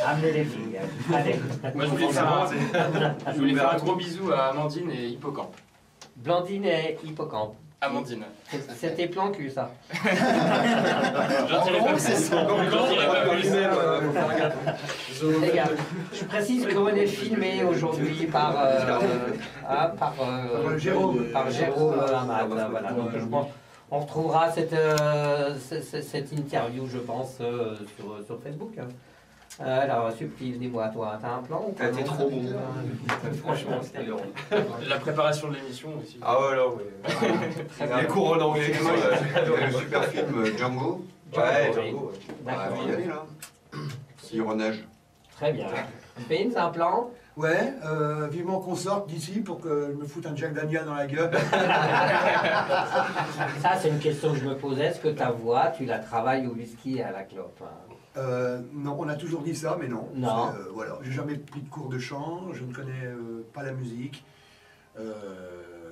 Amenez les filles. Allez. Moi, je voulais faire un gros bisou à Amandine et Hippocampe. Blandine et Hippocampe. Amandine. C'était plan cul, ça. J'en dirais pas plus. Les gars, je précise qu'on est filmé aujourd'hui par Jérôme Hamad. Voilà, donc je pense on retrouvera cette interview, je pense, sur Facebook. Alors, Subtil, dis-moi, toi, t'as un plan ou pas? T'es trop bon. Franchement, c'était la préparation de l'émission aussi. Ah ouais, là, les cours en anglais. Le super film Django. Ouais, Django. D'accord. On va y aller là. S'il reneige. Très bien. Pins, un plan? Ouais, vivement qu'on sorte d'ici pour que je me foute un Jack Daniel dans la gueule. Ça, c'est une question que je me posais. Est-ce que ta voix, tu la travailles au whisky et à la clope? Non, on a toujours dit ça, mais non. Non. Voilà, j'ai jamais pris de cours de chant, je ne connais pas la musique.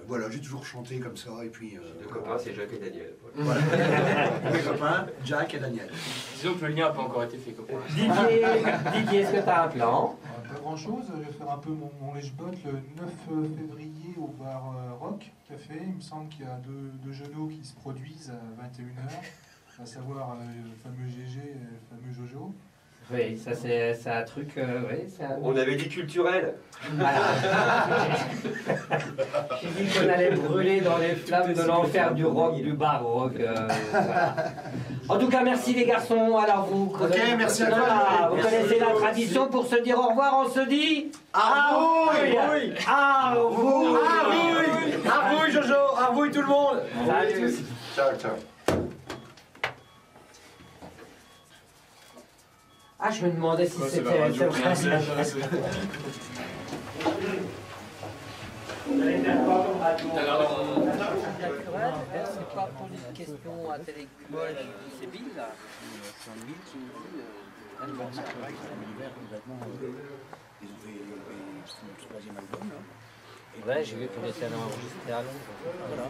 Voilà, j'ai toujours chanté comme ça, et puis... Deux copains, c'est Jacques et Daniel. Voilà. Mes copains, Jack et Daniel. Disons que le lien n'a pas encore été fait, copain. Didier, est-ce que tu as un plan? Pas grand-chose, je vais faire un peu mon lèche-botte le 9 février au bar Rock Café. Il me semble qu'il y a deux genoux qui se produisent à 21h, à savoir le fameux GG et le fameux Jojo. Oui, ça c'est un truc... oui, On avait dit culturel. Voilà. J'ai dit qu'on allait brûler dans les flammes de l'enfer du rock, du bar rock. Voilà. En tout cas, merci les garçons. Alors vous merci à toi. Vous connaissez la tradition pour se dire au revoir. On se dit... Arvouille. Arvouille, Jojo. Arvouille tout le monde. Salut. Ciao, ciao. Ah, je me demandais si c'était... C'est vrai. C'est pas poser une question intellectuelle avec ces billes là. C'est un bill qui nous dit troisième album là. Ouais, j'ai vu qu'on était allé enregistrer à Londres. Voilà.